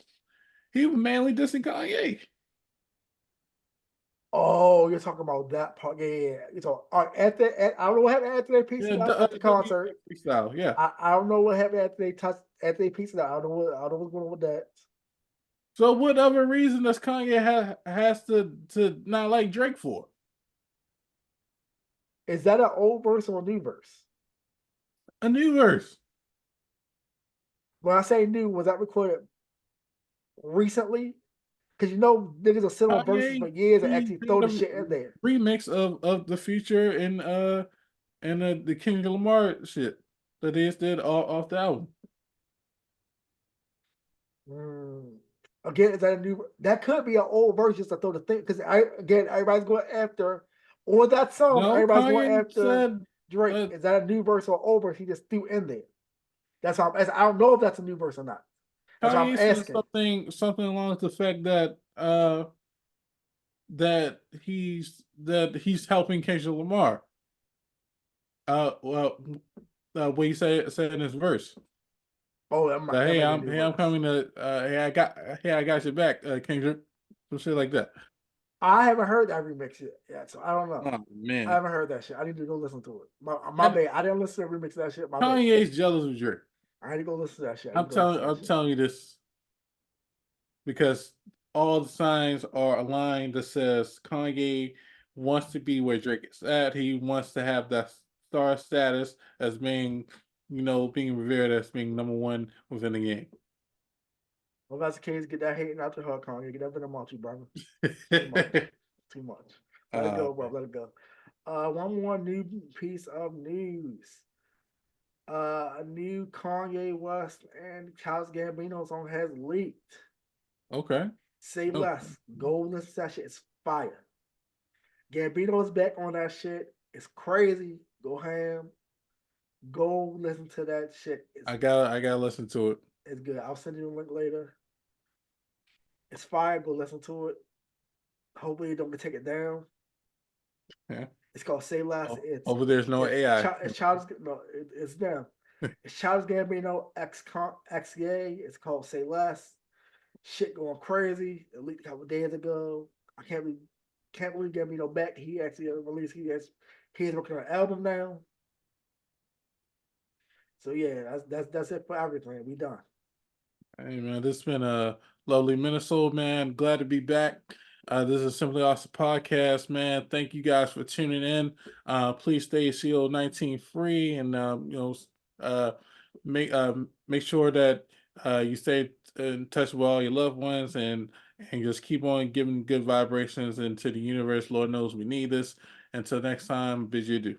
He was mainly dissing Kanye. Oh, you're talking about that part. Yeah. You know, I don't know what happened after they pieced Yeah, it up at the concert. freestyle. Yeah. I don't know what happened after they pieced it up. I don't know what's going on with that. So what other reason does Kanye has to not like Drake for? Is that an old verse or a new verse? A new verse. When I say new, was that recorded recently? Because you know niggas will sit on verses for Kanye years and he actually throw did the a shit in there. remix of the Future and the Kendrick Lamar shit that they just did off the album. Mm. Again, is that a new? That could be an old verse just to throw the thing. Because everybody's going after on that song. No, Everybody's going Kanye after said Drake. Is that a new verse or old verse he just threw in there? That's how I don't know if that's a new verse or not. That's why I'm Kanye said asking. something along the fact that that he's helping Kendrick Lamar. Well, what he said in his verse. Oh, That that hey, might be a new I'm verse. coming to hey, I got your back, Kendrick. Some shit like that. I haven't heard that remix yet, so I don't know. Oh I man, haven't heard that shit. I need to go listen to it. My bad. I didn't listen to the remix of that shit. My bad. Kanye's jealous of Drake. I need to go listen to that shit. I need to go listen to that I'm shit. telling you this because all the signs are aligned that says Kanye wants to be where Drake is at. He wants to have that star status as being, being revered as being number one within the game. Well, that's the case. Get that hating out the hood, Kanye. Get that venom out you, brother. Too much. Too much. Let it go, bro. Let it go. One more new piece of news. A new Kanye West and Childish Gambino song has leaked. Okay. Say Okay. less. Go listen to that shit. It's fire. Gambino is back on that shit. It's crazy. Go ham. Go listen to that shit. I gotta listen to it. It's good. I'll send you the link later. It's fire. Go listen to it. Hopefully, you don't get take it down. Yeah. It's called Say Less. Oh, over there's no AI. It's Childish. No, it's them. It's Childish Gambino X Yay. It's called Say Less. Shit going crazy. It leaked a couple days ago. I can't believe Gambino back. He actually released. He's working on an album now. So yeah, that's it for everything. We done. Hey man, this has been a lovely Minnesota, man. Glad to be back. This is Simply Awesome Podcast, man. Thank you guys for tuning in. Please stay CO-19 free, and uh, make sure that you stay in touch with all your loved ones, and just keep on giving good vibrations into the universe. Lord knows we need this. Until next time, bid you adieu.